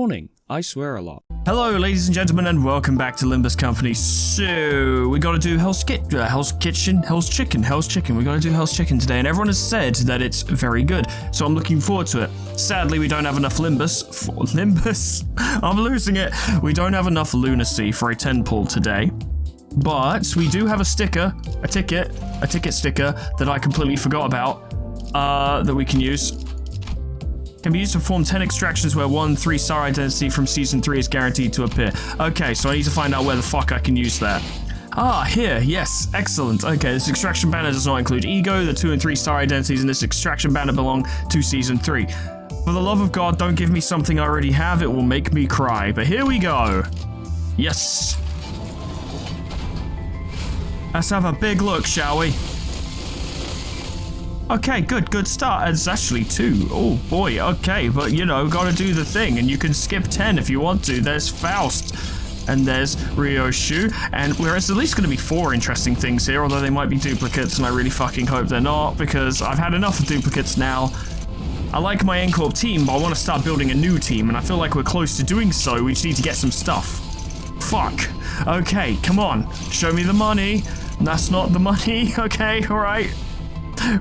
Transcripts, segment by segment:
morning. I swear a lot. Hello, ladies and gentlemen, and welcome back to Limbus Company. So, we gotta do Hell's Chicken. We gotta do Hell's Chicken today, and everyone has said that it's very good. So I'm looking forward to it. Sadly, we don't have enough Limbus. I'm losing it. We don't have enough lunacy for a 10 pull today. But we do have a sticker, a ticket sticker that I completely forgot about, that we can use. Can be used to perform 10 extractions where 1 3-star identity from Season 3 is guaranteed to appear. Okay, so I need to find out where the fuck I can use that. Ah, here, yes, excellent. Okay, this extraction banner does not include ego. The 2 and 3-star identities in this extraction banner belong to Season 3. For the love of God, don't give me something I already have. It will make me cry. But here we go. Yes. Let's have a big look, shall we? Okay, good start. It's actually 2. Oh boy, okay, but you know, gotta do the thing, and you can skip 10 if you want to. There's Faust, and there's Ryoshu, and whereas at least gonna be 4 interesting things here, although they might be duplicates, and I really fucking hope they're not, because I've had enough of duplicates now. I like my N-Corp team, but I want to start building a new team, and I feel like we're close to doing so. We just need to get some stuff. Fuck. Okay, come on. Show me the money. That's not the money. Okay, alright.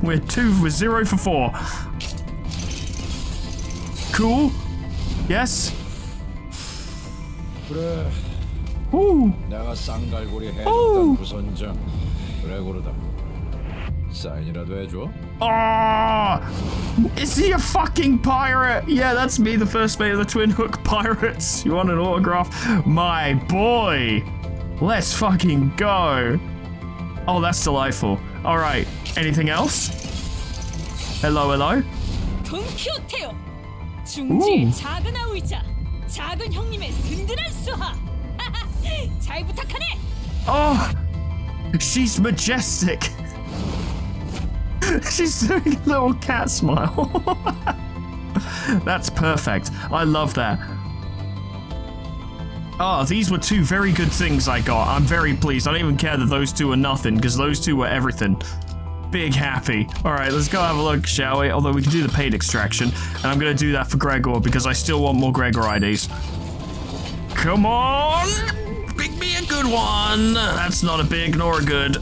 We're 0 for 4. Cool. Yes. 그래. Ooh. 내가 쌍갈고리 해줬던 Ooh. 부선장. 그래 고르다. 사인이라도 해줘. Ah! Is he a fucking pirate? Yeah, that's me, the first mate of the Twin Hook Pirates. You want an autograph? My boy. Let's fucking go. Oh, that's delightful. All right. Anything else? Hello. 돈키호테요. 중지의 작은 아우이자 작은 형님의 든든한 수하. 잘 부탁하네. Oh, she's majestic. She's doing a little cat smile. That's perfect. I love that. Oh, these were 2 very good things I got. I'm very pleased. I don't even care that those 2 are nothing, because those 2 were everything. Big happy. Alright, let's go have a look, shall we? Although we can do the paid extraction, and I'm going to do that for Gregor, because I still want more Gregor IDs. Come on! Pick me a good one! That's not a big nor a good.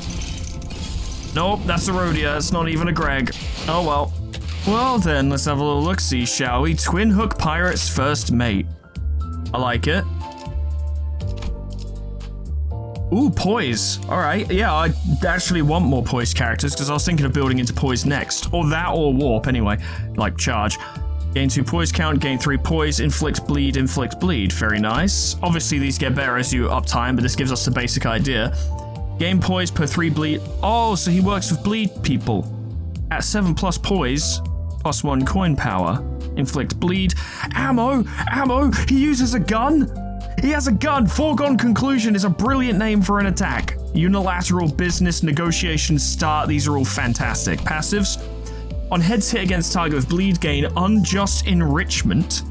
Nope, that's a Rhodia. It's not even a Greg. Oh well. Well then, let's have a little look-see, shall we? Twin Hook Pirate's first mate. I like it. Ooh, Poise. Alright, yeah, I actually want more Poise characters because I was thinking of building into Poise next. Or that or Warp, anyway. Like, charge. Gain 2 Poise count, gain 3 Poise, inflict bleed. Very nice. Obviously, these get better as you up time, but this gives us the basic idea. Gain Poise per 3 bleed. Oh, so he works with bleed people. At 7 plus Poise, plus 1 coin power. Inflict bleed. Ammo! He uses a gun! He has a gun! Foregone conclusion is a brilliant name for an attack. Unilateral business negotiations start. These are all fantastic. Passives. On heads hit against target with bleed, gain unjust enrichment.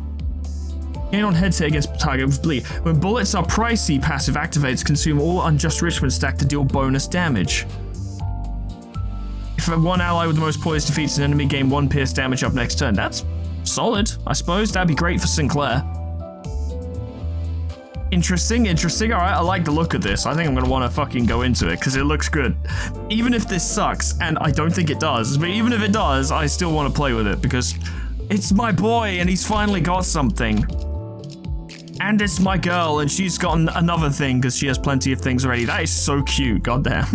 Gain on heads hit against target with bleed. When bullets are pricey, passive activates consume all unjust enrichment stack to deal bonus damage. If one ally with the most poise defeats an enemy, gain 1 pierce damage up next turn. That's solid, I suppose. That'd be great for Sinclair. Interesting. Alright, I like the look of this. I think I'm gonna want to fucking go into it, because it looks good. Even if this sucks, and I don't think it does, but even if it does, I still want to play with it, because it's my boy, and he's finally got something. And it's my girl, and she's got another thing, because she has plenty of things already. That is so cute, goddamn.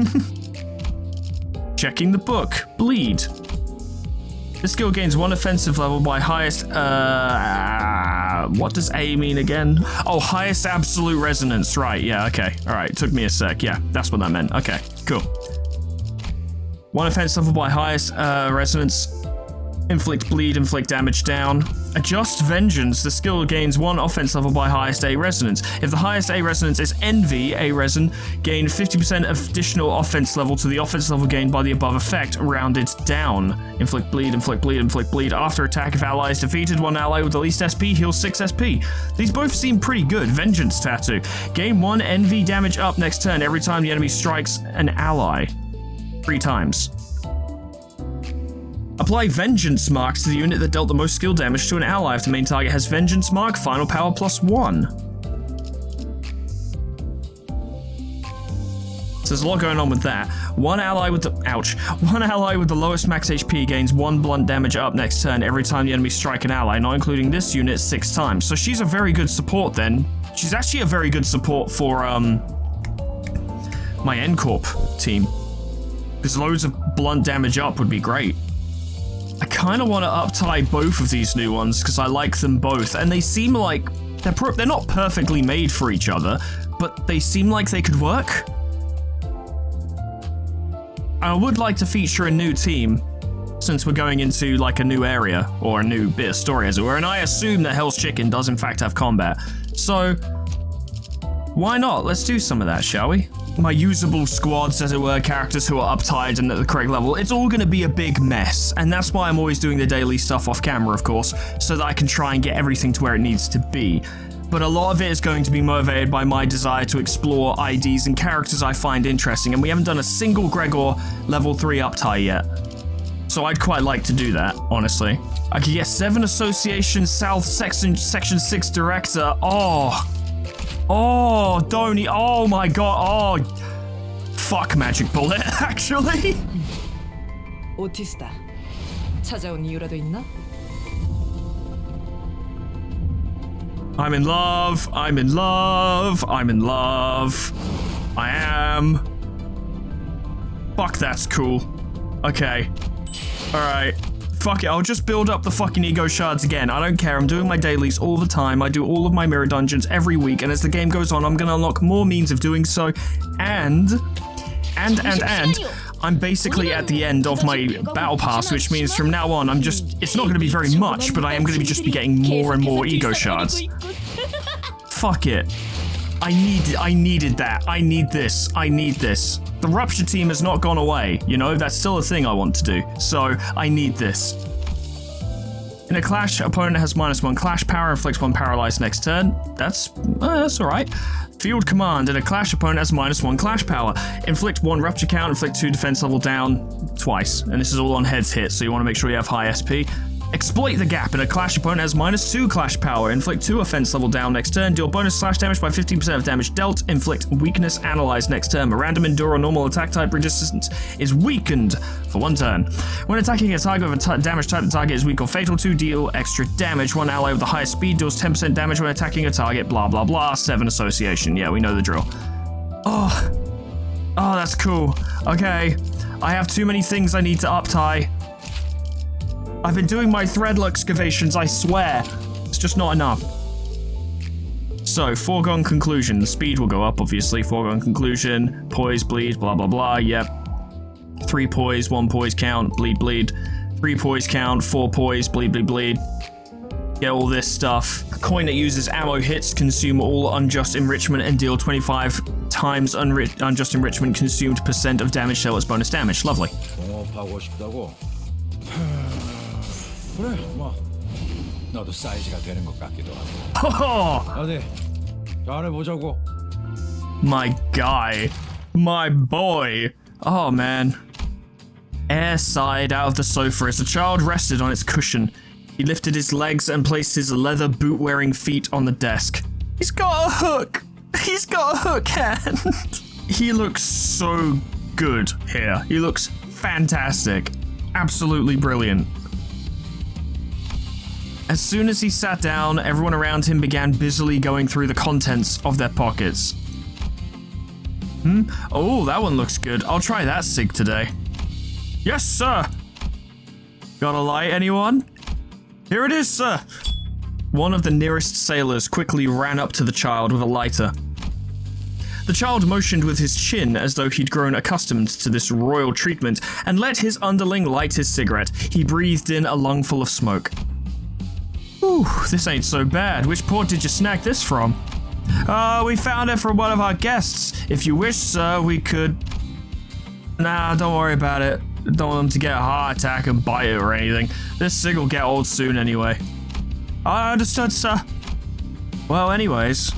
Checking the book. Bleed. This skill gains 1 offensive level by highest, what does A mean again? Oh, highest absolute resonance, right, yeah, okay. Alright, took me a sec, yeah, that's what that meant. Okay, cool. 1 offense level by highest resonance. Inflict bleed, inflict damage down. Adjust vengeance. The skill gains 1 offense level by highest A resonance. If the highest A resonance is envy, A reson, gain 50% additional offense level to the offense level gained by the above effect, rounded down. Inflict bleed. After attack, if ally is defeated, 1 ally with the least SP heals 6 SP. These both seem pretty good. Vengeance tattoo. Gain 1 envy damage up next turn every time the enemy strikes an ally. 3 times. Apply Vengeance Marks to the unit that dealt the most skill damage to an ally. If the main target has Vengeance Mark, final power +1. So there's a lot going on with that. One ally with the lowest max HP gains 1 blunt damage up next turn every time the enemy strike an ally, not including this unit 6 times. So she's a very good support then. She's actually a very good support for my N-Corp team. Because loads of blunt damage up would be great. I kind of want to up-tie both of these new ones because I like them both, and they seem like they're not perfectly made for each other, but they seem like they could work. I would like to feature a new team since we're going into like a new area or a new bit of story as it were, and I assume that Hell's Chicken does in fact have combat. So why not? Let's do some of that, shall we? My usable squads, as it were, characters who are uptied and at the correct level, it's all going to be a big mess, and that's why I'm always doing the daily stuff off camera, of course, so that I can try and get everything to where it needs to be. But a lot of it is going to be motivated by my desire to explore IDs and characters I find interesting, and we haven't done a single Gregor level 3 uptie yet. So I'd quite like to do that, honestly. I could get 7 Association South Section 6 Director. Oh, don't he? Oh my god. Oh, fuck Magic Bullet, actually. 오티스타, 찾아온 이유라도 있나? I'm in love. I'm in love. I'm in love. I am. Fuck, that's cool. Okay. Alright. Fuck it, I'll just build up the fucking ego shards again. I don't care, I'm doing my dailies all the time. I do all of my mirror dungeons every week, and as the game goes on, I'm gonna unlock more means of doing so. And I'm basically at the end of my battle pass, which means from now on, it's not gonna be very much, but I am gonna just be getting more and more ego shards. Fuck it. I needed that. I need this. The Rupture team has not gone away, you know, that's still a thing I want to do, so I need this. In a clash, opponent has -1 clash power, inflicts 1 paralyzed next turn. That's alright. Field command, in a clash, opponent has -1 clash power, inflict 1 rupture count, inflict 2 defense level down twice, and this is all on heads hit, so you want to make sure you have high SP. Exploit the gap, in a clash, opponent has -2 clash power, inflict 2 offense level down next turn, deal bonus slash damage by 15% of damage dealt, inflict weakness analyzed next turn. A random endure or normal attack type resistance is weakened for 1 turn. When attacking a target with a damage type, the target is weak or fatal to, deal extra damage. One ally with the highest speed deals 10% damage when attacking a target, blah blah blah. 7 association, yeah, we know the drill. Oh, that's cool. Okay, I have too many things I need to up-tie. I've been doing my thread excavations, I swear. It's just not enough. So, foregone conclusion. The speed will go up, obviously. Foregone conclusion. Poise, bleed, blah, blah, blah. Yep. 3 poise, 1 poise count, bleed, bleed. 3 poise count, 4 poise, bleed, bleed, bleed. Get all this stuff. A coin that uses ammo hits, consume all unjust enrichment, and deal 25 times unjust enrichment consumed % of damage dealt as bonus damage. Lovely. 공업하고 싶다고? 그래, 뭐 너도 사이즈가 되는 것 같기도 하고. 어디 잘해보자고. My guy. My boy. Oh, man. Air sighed out of the sofa as the child rested on its cushion. He lifted his legs and placed his leather boot-wearing feet on the desk. He's got a hook. He's got a hook hand. He looks so good here. He looks fantastic. Absolutely brilliant. As soon as he sat down, everyone around him began busily going through the contents of their pockets. Oh, that one looks good. I'll try that sig today. Yes, sir. Got a light, anyone? Here it is, sir. One of the nearest sailors quickly ran up to the child with a lighter. The child motioned with his chin as though he'd grown accustomed to this royal treatment and let his underling light his cigarette. He breathed in a lungful of smoke. Ooh, this ain't so bad. Which port did you snag this from? We found it from one of our guests. If you wish, sir, we could... Nah, don't worry about it. Don't want them to get a heart attack and bite it or anything. This cig will get old soon anyway. I understood, sir. Well, anyways,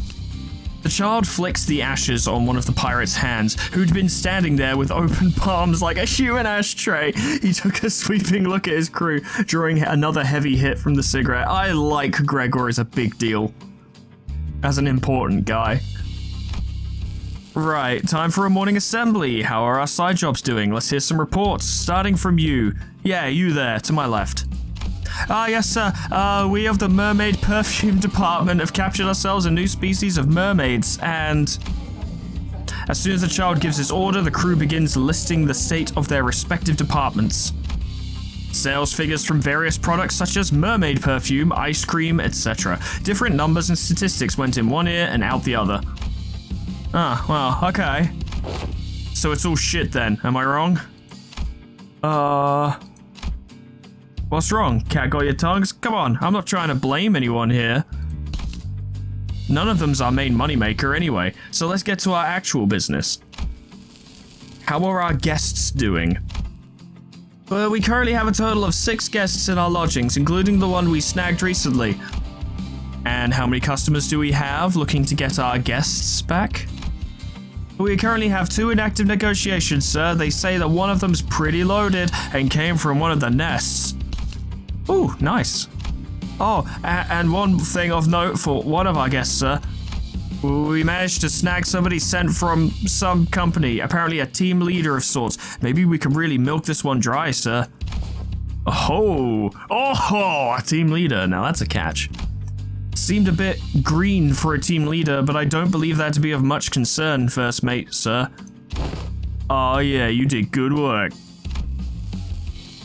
The child flicks the ashes on one of the pirate's hands, who'd been standing there with open palms like a human ashtray. He took a sweeping look at his crew, drawing another heavy hit from the cigarette. I like Gregor as a big deal. As an important guy. Right, time for a morning assembly. How are our side jobs doing? Let's hear some reports, starting from you. Yeah, you there, to my left. Yes, sir. We of the mermaid perfume department have captured ourselves a new species of mermaids, and as soon as the child gives his order, the crew begins listing the state of their respective departments. Sales figures from various products such as mermaid perfume, ice cream, etc. Different numbers and statistics went in one ear and out the other. Ah, well, okay. So it's all shit then, am I wrong? What's wrong? Cat got your tongues? Come on, I'm not trying to blame anyone here. None of them's our main moneymaker anyway, so let's get to our actual business. How are our guests doing? Well, we currently have a total of 6 guests in our lodgings, including the one we snagged recently. And how many customers do we have looking to get our guests back? We currently have 2 in active negotiations, sir. They say that one of them's pretty loaded and came from one of the nests. Ooh, nice. Oh, and one thing of note for one of our guests, sir. We managed to snag somebody sent from some company, apparently a team leader of sorts. Maybe we can really milk this one dry, sir. Oh, a team leader. Now that's a catch. Seemed a bit green for a team leader, but I don't believe that to be of much concern, first mate, sir. Oh yeah, you did good work.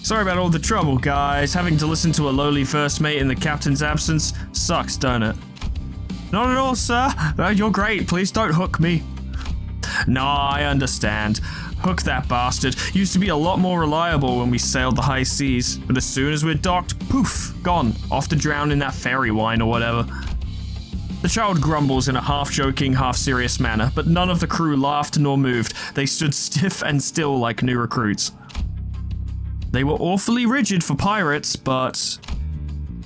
Sorry about all the trouble, guys. Having to listen to a lowly first mate in the captain's absence sucks, don't it? Not at all, sir. You're great. Please don't hook me. Nah, I understand. Hook that bastard. Used to be a lot more reliable when we sailed the high seas, but as soon as we're docked, poof, gone. Off to drown in that fairy wine or whatever. The child grumbles in a half-joking, half-serious manner, but none of the crew laughed nor moved. They stood stiff and still like new recruits. They were awfully rigid for pirates, but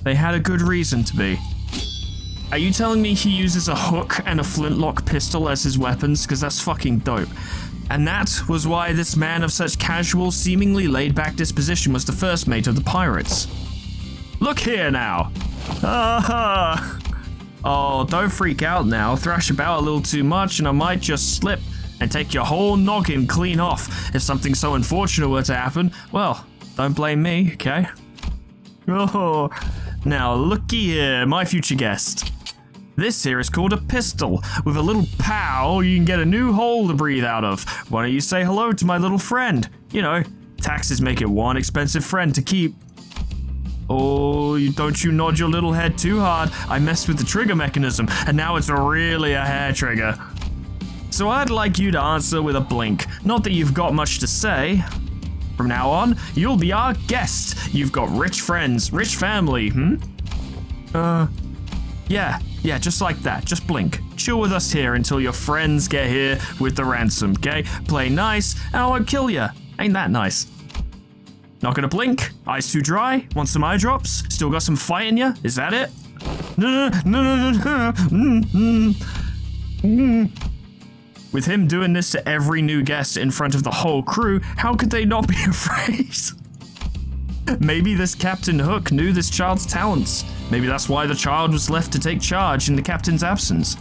they had a good reason to be. Are you telling me he uses a hook and a flintlock pistol as his weapons? Because that's fucking dope. And that was why this man of such casual, seemingly laid-back disposition was the first mate of the pirates. Look here now. Oh, don't freak out now. Thrash about a little too much and I might just slip and take your whole noggin clean off. If something so unfortunate were to happen, well, don't blame me, okay? Oh, now looky here, my future guest. This here is called a pistol. With a little pow, you can get a new hole to breathe out of. Why don't you say hello to my little friend? You know, taxes make it one expensive friend to keep. Oh, don't you nod your little head too hard. I messed with the trigger mechanism, and now it's really a hair trigger. So I'd like you to answer with a blink. Not that you've got much to say. From now on, you'll be our guest. You've got rich friends, rich family, Yeah, just like that. Just blink. Chill with us here until your friends get here with the ransom, okay? Play nice, and I won't kill ya. Ain't that nice? Not gonna blink? Eyes too dry? Want some eye drops? Still got some fight in ya? Is that it? No. With him doing this to every new guest in front of the whole crew, how could they not be afraid? Maybe this Captain Hook knew this child's talents. Maybe that's why the child was left to take charge in the captain's absence.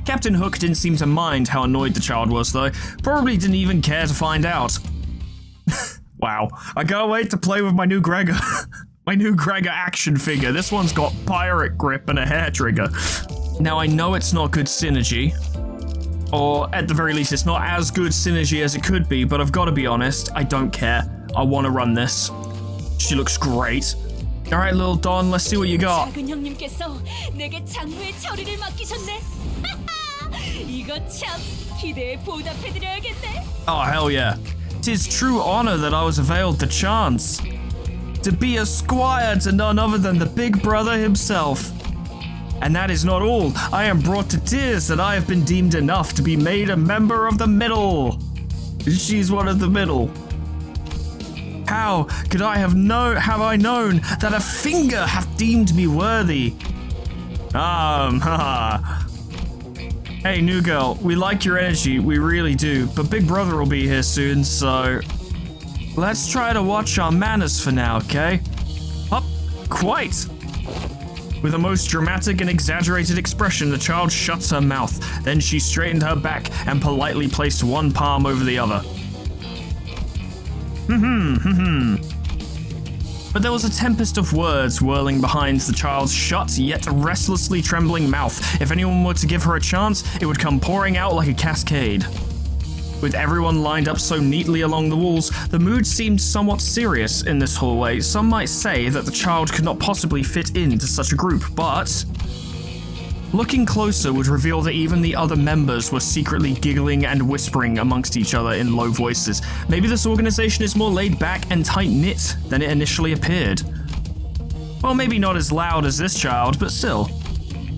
Captain Hook didn't seem to mind how annoyed the child was, though. Probably didn't even care to find out. Wow, I can't wait to play with my new Gregor. My new Gregor action figure. This one's got pirate grip and a hair trigger. Now, I know it's not good synergy. Or, at the very least, it's not as good synergy as it could be, but I've got to be honest, I don't care. I want to run this. She looks great. Alright, little Don, let's see what you got. 작은 형님께서 내게 장부의 처리를 맡기셨네. 이거 참 기대에 보답해드려야겠네. Oh, hell yeah. 'Tis true honor that I was availed the chance to be a squire to none other than the big brother himself. And that is not all. I am brought to tears that I have been deemed enough to be made a member of the middle. She's one of the middle. How could I have known that a finger hath deemed me worthy? Hey, new girl, we like your energy, we really do, but Big Brother will be here soon, so let's try to watch our manners for now, okay? Up, quite. With a most dramatic and exaggerated expression, the child shuts her mouth. Then she straightened her back and politely placed one palm over the other. But there was a tempest of words whirling behind the child's shut yet restlessly trembling mouth. If anyone were to give her a chance, it would come pouring out like a cascade. With everyone lined up so neatly along the walls, the mood seemed somewhat serious in this hallway. Some might say that the child could not possibly fit into such a group, but looking closer would reveal that even the other members were secretly giggling and whispering amongst each other in low voices. Maybe this organization is more laid back and tight-knit than it initially appeared. Well, maybe not as loud as this child, but still.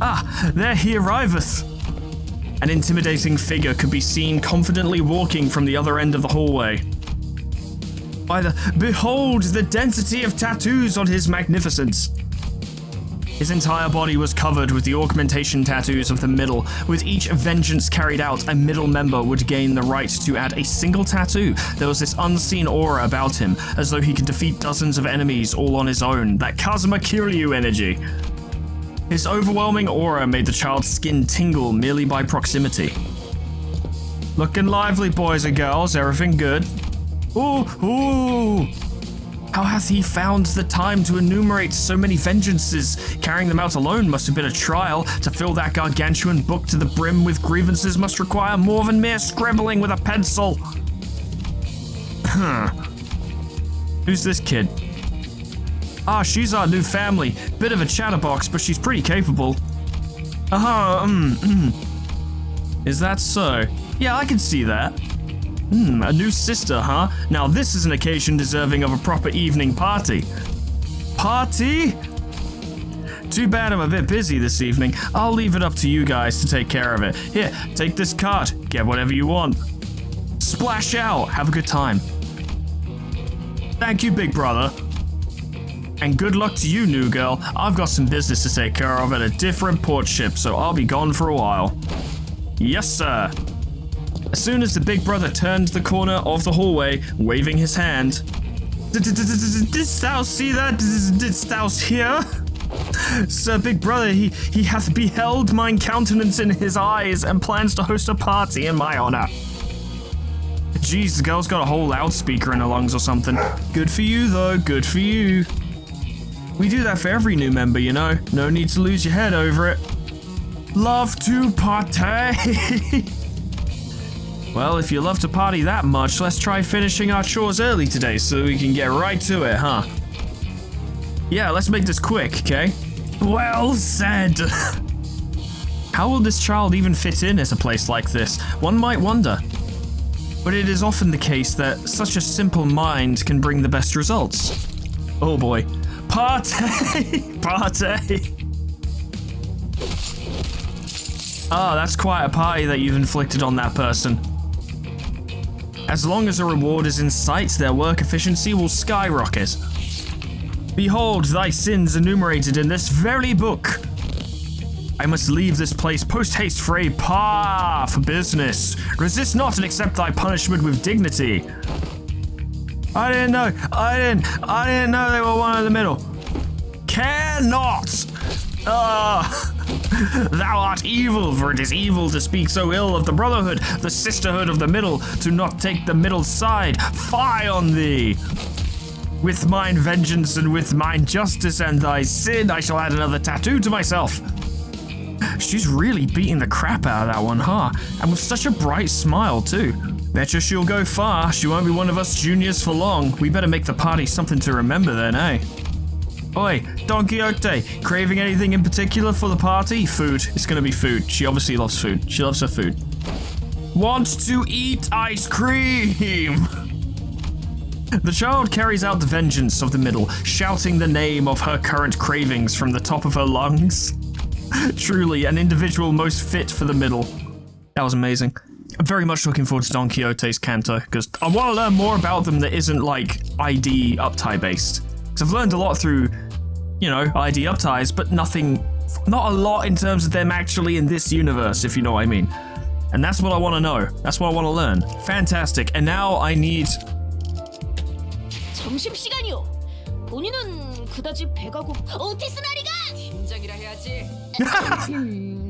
Ah, there he arriveth! An intimidating figure could be seen confidently walking from the other end of the hallway. Behold the density of tattoos on his magnificence! His entire body was covered with the augmentation tattoos of the middle. With each vengeance carried out, a middle member would gain the right to add a single tattoo. There was this unseen aura about him, as though he could defeat dozens of enemies all on his own. That Kazuma Kiryu energy. His overwhelming aura made the child's skin tingle merely by proximity. Looking lively, boys and girls. Everything good? Ooh! How hath he found the time to enumerate so many vengeances? Carrying them out alone must have been a trial. To fill that gargantuan book to the brim with grievances must require more than mere scribbling with a pencil. Who's this kid? Ah, she's our new family. Bit of a chatterbox, but she's pretty capable. Is that so? Yeah, I can see that. A new sister, huh? Now this is an occasion deserving of a proper evening party. Party? Too bad I'm a bit busy this evening. I'll leave it up to you guys to take care of it. Here, take this card. Get whatever you want. Splash out. Have a good time. Thank you, big brother. And good luck to you, new girl. I've got some business to take care of at a different port ship, so I'll be gone for a while. Yes, sir. As soon as the big brother turned the corner of the hallway, waving his hand. Didst thou see that? Didst thou hear? Sir big brother, he hath beheld mine countenance in his eyes and plans to host a party in my honor. Jeez, the girl's got a whole loudspeaker in her lungs or something. Good for you, though. Good for you. We do that for every new member, you know. No need to lose your head over it. Love to party. Well, if you love to party that much, let's try finishing our chores early today so we can get right to it, huh? Yeah, let's make this quick, okay? Well said! How will this child even fit in at a place like this? One might wonder. But it is often the case that such a simple mind can bring the best results. Oh boy. Party! Party! Ah, that's quite a party that you've inflicted on that person. As long as a reward is in sight, their work efficiency will skyrocket. Behold thy sins enumerated in this very book. I must leave this place post-haste for for business. Resist not and accept thy punishment with dignity. I didn't know they were one in the middle. Care not. Thou art evil, for it is evil to speak so ill of the brotherhood, the sisterhood of the middle, to not take the middle side. Fie on thee! With mine vengeance and with mine justice and thy sin, I shall add another tattoo to myself. She's really beating the crap out of that one, huh? And with such a bright smile, too. Betcha she'll go far. She won't be one of us juniors for long. We better make the party something to remember then, eh? Oi, Don Quixote, craving anything in particular for the party? Food. It's gonna be food. She obviously loves food. She loves her food. Want to eat ice cream? The child carries out the vengeance of the middle, shouting the name of her current cravings from the top of her lungs. Truly, an individual most fit for the middle. That was amazing. I'm very much looking forward to Don Quixote's Canto, because I want to learn more about them that isn't, like, ID uptie based. Because I've learned a lot through, you know, ID upties, but nothing not a lot in terms of them actually in this universe, if you know what I mean. And that's what I want to know. That's what I want to learn. Fantastic. And now I need... 점심시간이요. 본인은 그다지 배가 오티스 나리가 팀장이라 해야지.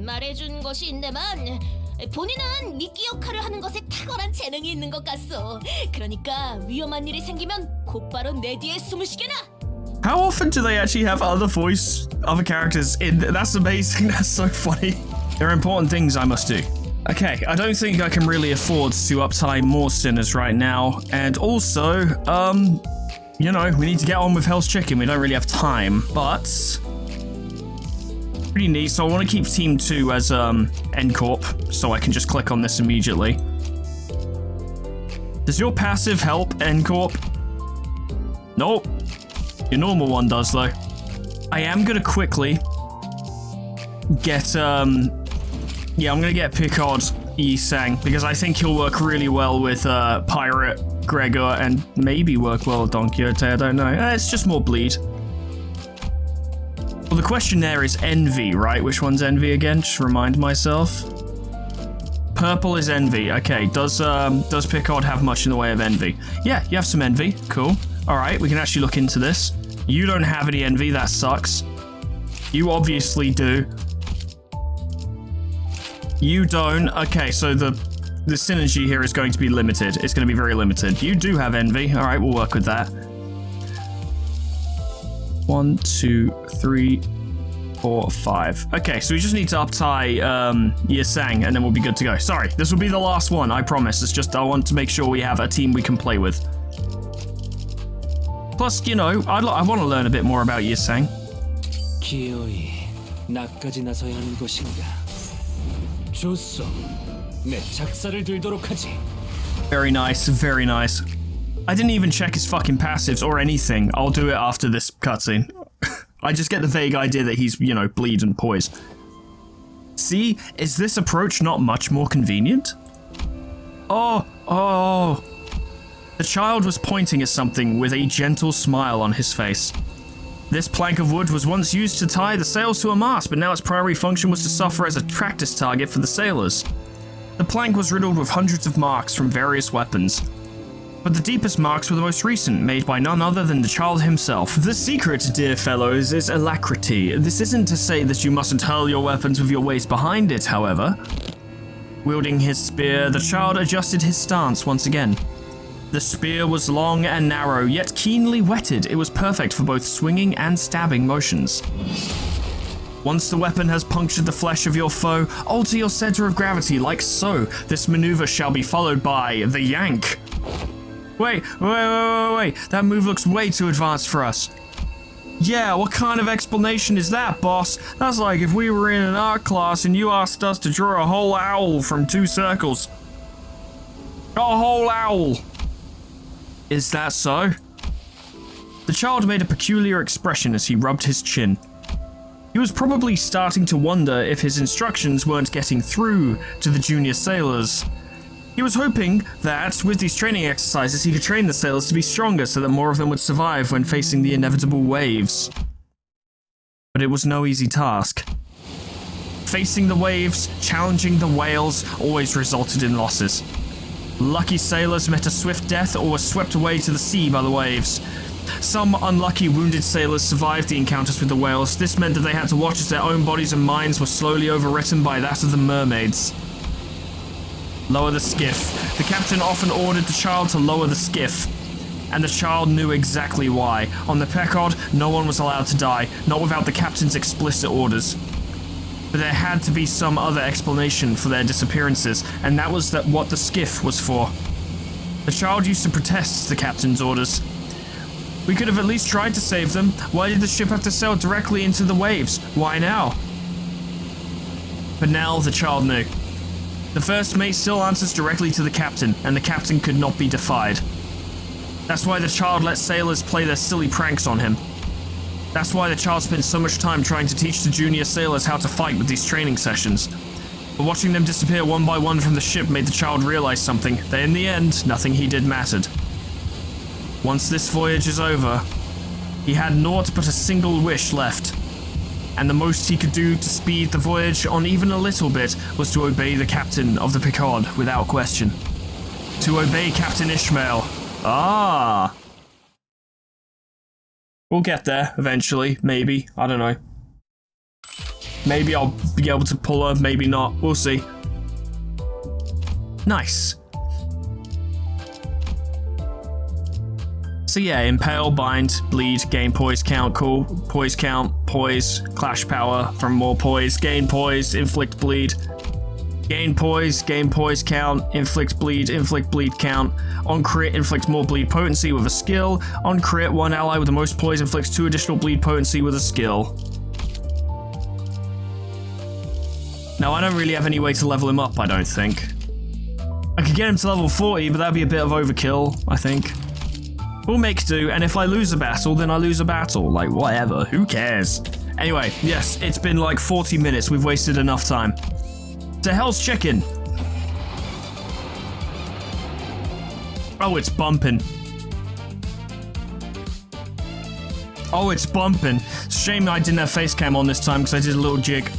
말해준 것이 있네만 본인은 미끼 역할을 하는 것에 탁월한 재능이 있는 것 같소. 그러니까 위험한 일이 생기면 곧바로 내 뒤에 숨을 쉬게나. How often do they actually have other characters in? That's amazing. That's so funny. There are important things I must do. Okay, I don't think I can really afford to uptie more sinners right now. And also, you know, we need to get on with Hell's Chicken. We don't really have time, but pretty neat. So I want to keep Team 2 as NCorp, so I can just click on this immediately. Does your passive help, NCorp? Nope. Your normal one does, though. I am going to quickly get, yeah, I'm going to get Picard Yi-Sang, because I think he'll work really well with Pirate Gregor, and maybe work well with Don Quixote, I don't know. It's just more bleed. Well, the question there is Envy, right? Which one's Envy again? Just remind myself. Purple is Envy. Okay, does Picard have much in the way of Envy? Yeah, you have some Envy. Cool. Alright, we can actually look into this. You don't have any Envy, that sucks. You obviously do. You don't. Okay, so the synergy here is going to be limited. It's going to be very limited. You do have Envy. Alright, we'll work with that. 1, 2, 3, 4, 5. Okay, so we just need to uptie Yi-Sang, and then we'll be good to go. Sorry, this will be the last one, I promise. It's just I want to make sure we have a team we can play with. Plus, you know, I want to learn a bit more about Yi-Sang. 기어이 나까지 나서야 하는 것인가? 좋소. 내 작사를 들도록 하지. Very nice, very nice. I didn't even check his fucking passives or anything. I'll do it after this cutscene. I just get the vague idea that he's, you know, bleed and poise. See, is this approach not much more convenient? Oh. The child was pointing at something with a gentle smile on his face. This plank of wood was once used to tie the sails to a mast, but now its primary function was to suffer as a practice target for the sailors. The plank was riddled with hundreds of marks from various weapons. But the deepest marks were the most recent, made by none other than the child himself. The secret, dear fellows, is alacrity. This isn't to say that you mustn't hurl your weapons with your waist behind it, however. Wielding his spear, the child adjusted his stance once again. The spear was long and narrow, yet keenly whetted. It was perfect for both swinging and stabbing motions. Once the weapon has punctured the flesh of your foe, alter your center of gravity like so. This maneuver shall be followed by the yank. Wait. That move looks way too advanced for us. Yeah, what kind of explanation is that, boss? That's like if we were in an art class and you asked us to draw a whole owl from 2 circles. A whole owl. Is that so? The child made a peculiar expression as he rubbed his chin. He was probably starting to wonder if his instructions weren't getting through to the junior sailors. He was hoping that, with these training exercises, he could train the sailors to be stronger so that more of them would survive when facing the inevitable waves. But it was no easy task. Facing the waves, challenging the whales, always resulted in losses. Lucky sailors met a swift death or were swept away to the sea by the waves. Some unlucky wounded sailors survived the encounters with the whales. This meant that they had to watch as their own bodies and minds were slowly overwritten by that of the mermaids. Lower the skiff. The captain often ordered the child to lower the skiff. And the child knew exactly why. On the Picard, no one was allowed to die, not without the captain's explicit orders. But there had to be some other explanation for their disappearances, and that was what the skiff was for. The child used to protest the captain's orders. We could have at least tried to save them. Why did the ship have to sail directly into the waves? Why now? But now the child knew. The first mate still answers directly to the captain, and the captain could not be defied. That's why the child let sailors play their silly pranks on him. That's why the child spent so much time trying to teach the junior sailors how to fight with these training sessions. But watching them disappear one by one from the ship made the child realize something, that in the end, nothing he did mattered. Once this voyage is over, he had naught but a single wish left. and the most he could do to speed the voyage on even a little bit was to obey the captain of the Picard without question. To obey Captain Ishmael. Ah. We'll get there eventually, maybe. I don't know. Maybe I'll be able to pull her, maybe not. We'll see. Nice. So yeah, impale, bind, bleed, gain poise count, cool. Poise count, poise, clash power from more poise, gain poise, inflict bleed. Gain poise count, inflict bleed count. On crit, inflict more bleed potency with a skill. On crit, one ally with the most poise inflicts 2 additional bleed potency with a skill. Now, I don't really have any way to level him up, I don't think. I could get him to level 40, but that'd be a bit of overkill, I think. We'll make do, and if I lose a battle, then I lose a battle. Like, whatever, who cares? Anyway, yes, it's been like 40 minutes, we've wasted enough time. To hell's chicken. Oh, it's bumping. Oh, it's bumping. It's a shame I didn't have face cam on this time because I did a little jig.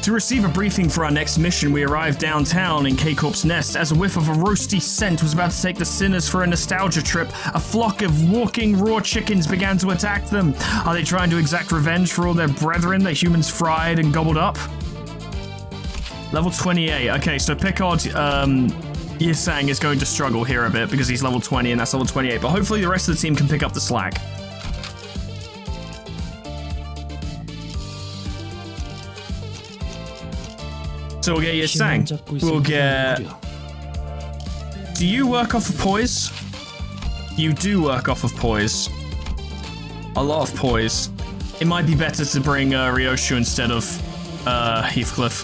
To receive a briefing for our next mission, we arrived downtown in K-Corp's nest. As a whiff of a roasty scent was about to take the sinners for a nostalgia trip, a flock of walking raw chickens began to attack them. Are they trying to exact revenge for all their brethren that humans fried and gobbled up? Level 28. Okay, so Picard, Yisang is going to struggle here a bit because he's level 20 and that's level 28, but hopefully the rest of the team can pick up the slack. So we'll get Yisang. We'll get... Do you work off of poise? You do work off of poise. A lot of poise. It might be better to bring Ryoshu instead of Heathcliff.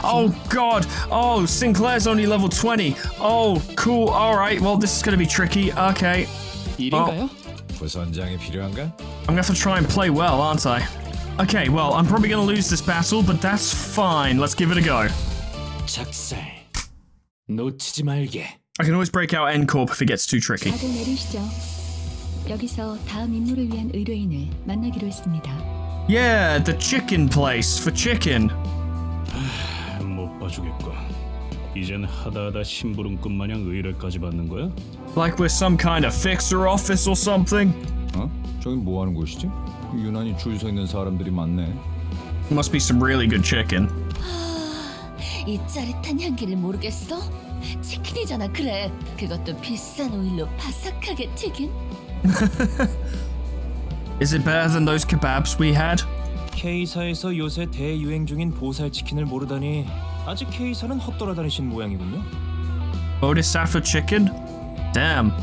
Oh god! Oh, Sinclair's only level 20. Oh, cool. Alright, well this is gonna be tricky. Okay. Well, I'm gonna have to try and play well, aren't I? Okay, well, I'm probably gonna lose this battle, but that's fine. Let's give it a go. I can always break out N-Corp if it gets too tricky. Yeah, the chicken place for chicken. Like we're some kind of fixer office or something? 저긴 뭐 하는 곳이지? 유난히 줄 서 있는 사람들이 많네. Must be some really good chicken. 이 짜릿한 향기를 모르겠어? 치킨이잖아. 그래. 그것도 비싼 오일로 바삭하게 튀긴. Is it better than those kebabs we had? K사에서 요새 대유행 중인 보살 치킨을 모르다니 아직 K사는 헛돌아다니신 모양이군요. Bodhisattva chicken? Damn.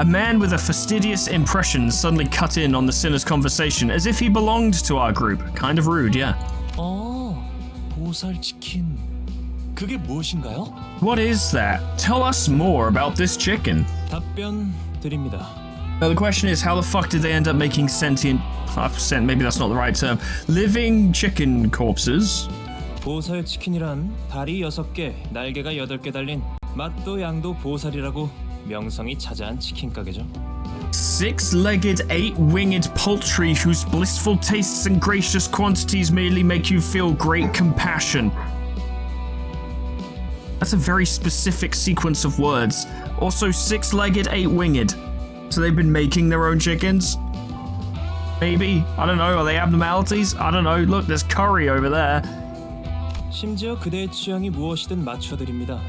A man with a fastidious impression suddenly cut in on the sinner's conversation as if he belonged to our group. Kind of rude, yeah. 보살 치킨. 그게 무엇인가요? What is that? Tell us more about this chicken. 답변 드립니다. Now the question is, how the fuck did they end up making sentient... maybe that's not the right term. Living chicken corpses? 보살 치킨이란 다리 6개, 날개가 8개 달린 맛도 양도 보살이라고 명성이 자자한 치킨 가게죠. Six-legged, eight-winged poultry whose blissful tastes and gracious quantities merely make you feel great compassion. That's a very specific sequence of words. Also, six-legged, eight-winged. So they've been making their own chickens? Maybe? I don't know. Are they abnormalities? I don't know. Look, there's curry over there. 심지어 그대의 취향이 무엇이든 맞춰드립니다.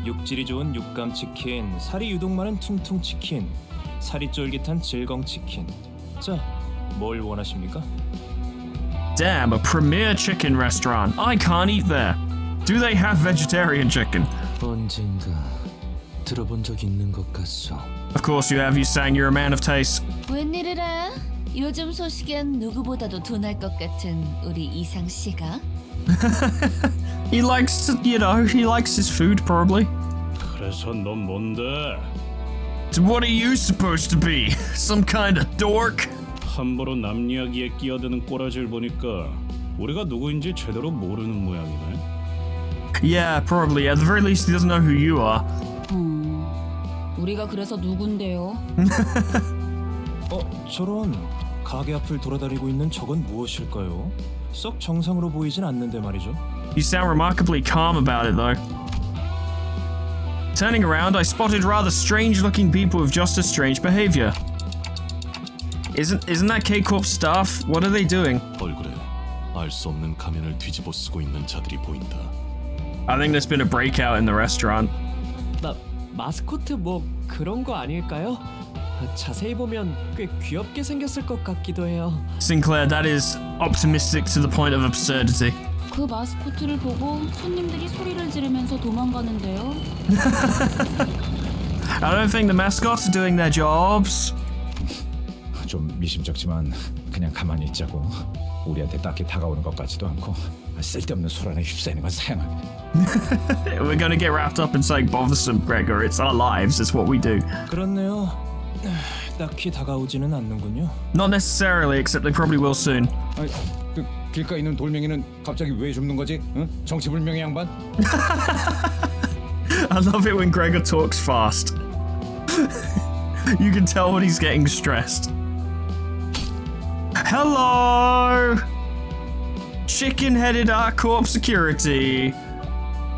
육질이 좋은 육감 치킨, 살이 유독 많은 퉁퉁 치킨, 살이 쫄깃한 질겅 치킨. 자, 뭘 원하십니까? Damn, a premier chicken restaurant. I can't eat there. Do they have vegetarian chicken? 언젠가 들어본 적 있는 것 같소. Of course you have. You sang you're a man of taste. 웬일이래? 요즘 소식엔 누구보다도 둔할 것 같은 우리 이상 씨가? He likes, you know, he likes his food probably. 그래서 넌 뭔데? So what are you supposed to be? Some kind of dork? 함부로 남 이야기에 끼어드는 꼬라지를 보니까 우리가 누구인지 제대로 모르는 모양이네. Yeah, probably. At the very least, he doesn't know who you are. 우리가 그래서 누군데요? 저런 가게 앞을 돌아다니고 있는 저건 무엇일까요? 썩 정상으로 보이진 않는데 말이죠. You sound remarkably calm about it, though. Turning around, I spotted rather strange-looking people with just as strange behavior. Isn't that K-Corp staff? What are they doing? 얼굴에 알 수 없는 가면을 뒤집어 쓰고 있는 자들이 보인다. I think there's been a breakout in the restaurant. 마스코트 뭐 그런 거 아닐까요? 자세히 보면 꽤 귀엽게 생겼을 것 같기도 해요. Sinclair, that is optimistic to the point of absurdity. 그 마스코트를 보고 손님들이 소리를 지르면서 도망가는데요. I don't think the mascots are doing their jobs. 좀 미심쩍지만 그냥 가만히 있자고. 우리한테 딱히 다가오는 것 같지도 않고 쓸데없는 소란에 휩싸이는 건 사양하게. We're gonna get wrapped up in something bothersome, Gregor. It's our lives. It's what we do. 그렇네요. 딱히 다가오지는 않는군요. Not necessarily, except they probably will soon. 아니, 그 길가에 있는 돌멩이는 갑자기 왜 줍는 거지? 응? 정치불명의 양반? I love it when Gregor talks fast. You can tell when he's getting stressed. Hello! Chicken-headed R-Corp security.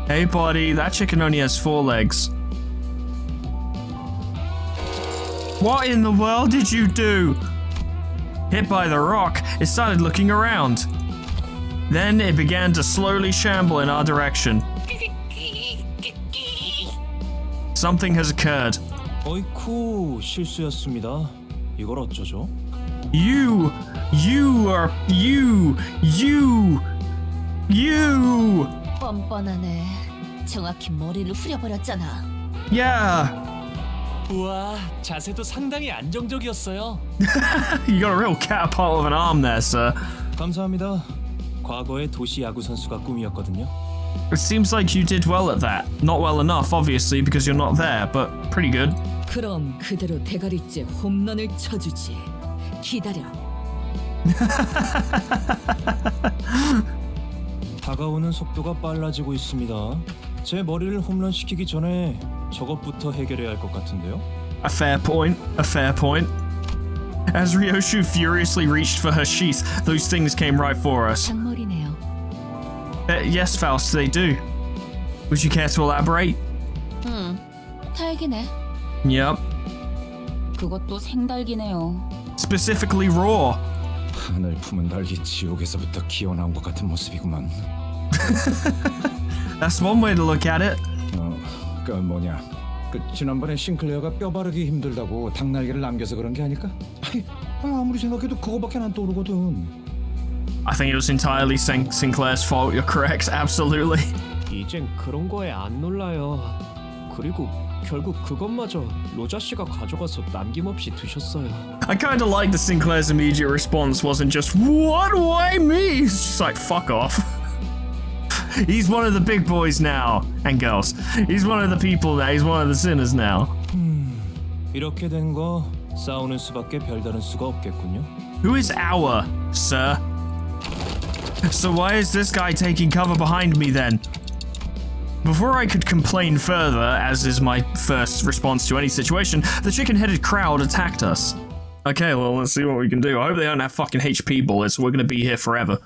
Hey buddy, that chicken only has 4 legs. What in the world did you do? Hit by the rock, it started looking around. Then it began to slowly shamble in our direction. Something has occurred. 어이쿠, 실수였습니다. 이걸 어쩌죠? You. 뻔뻔하네. 정확히 머리를 후려버렸잖아. Yeah. 우와, 자세도 상당히 안정적이었어요. You got a real catapult of an arm there, sir. 감사합니다. 과거의 도시 야구 선수가 꿈이었거든요. It seems like you did well at that. Not well enough, obviously, because you're not there, but pretty good. 그럼 그대로 대가리째 홈런을 쳐주지. 기다려. 다가오는 속도가 빨라지고 있습니다. 제 머리를 홈런시키기 전에 저것부터 해결해야 할 것 같은데요. A fair point. A fair point. As Ryoshu furiously reached for her sheath, those things came right for us. 장머리네요. Yes, Faust, they do. Would you care to elaborate? 딸기네. Yep. 그것도 생딸기네요. Specifically raw. 하늘 품은 달기 지옥에서부터 기어나온 것 같은 모습이구만. That's one way to look at it. 그 뭐냐? 그 지난번에 싱클레어가 뼈 바르기 힘들다고 닭날개를 남겨서 그런 게 아닐까? 아무리 생각해도 그거밖에 안 떠오르거든. I think it was entirely Sinclair's fault. You're correct. Absolutely. 이젠 그런 거에 안 놀라요. 그리고 결국 그것마저 로자 씨가 가져가서 남김없이 드셨어요. I kind of like that Sinclair's immediate response wasn't just, what? Why me? It's just like, fuck off. He's one of the big boys now. And girls. He's one of the people now. He's one of the sinners now. 이렇게 된 거 싸우는 수밖에 별다른 수가 없겠군요. Who is our, sir? So why is this guy taking cover behind me then? Before I could complain further, as is my first response to any situation, the chicken-headed crowd attacked us. Okay, well, let's see what we can do. I hope they don't have fucking HP bullets. We're gonna be here forever.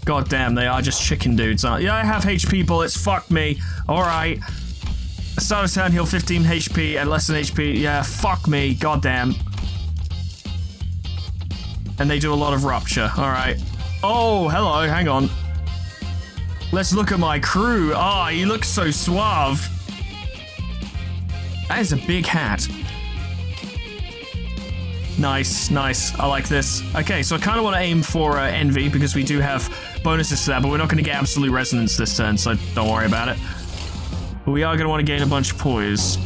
God damn, they are just chicken dudes, aren't they? Yeah, I have HP bullets. Fuck me. Alright. Start a turn, heal 15 HP and less than HP. Yeah, fuck me. God damn. And they do a lot of rupture. Alright. Oh, hello. Hang on. Let's look at my crew. Ah, you look so suave. That is a big hat. Nice, nice. I like this. Okay, so I kind of want to aim for Envy because we do have bonuses to that, but we're not going to get Absolute Resonance this turn, so don't worry about it. But we are going to want to gain a bunch of poise.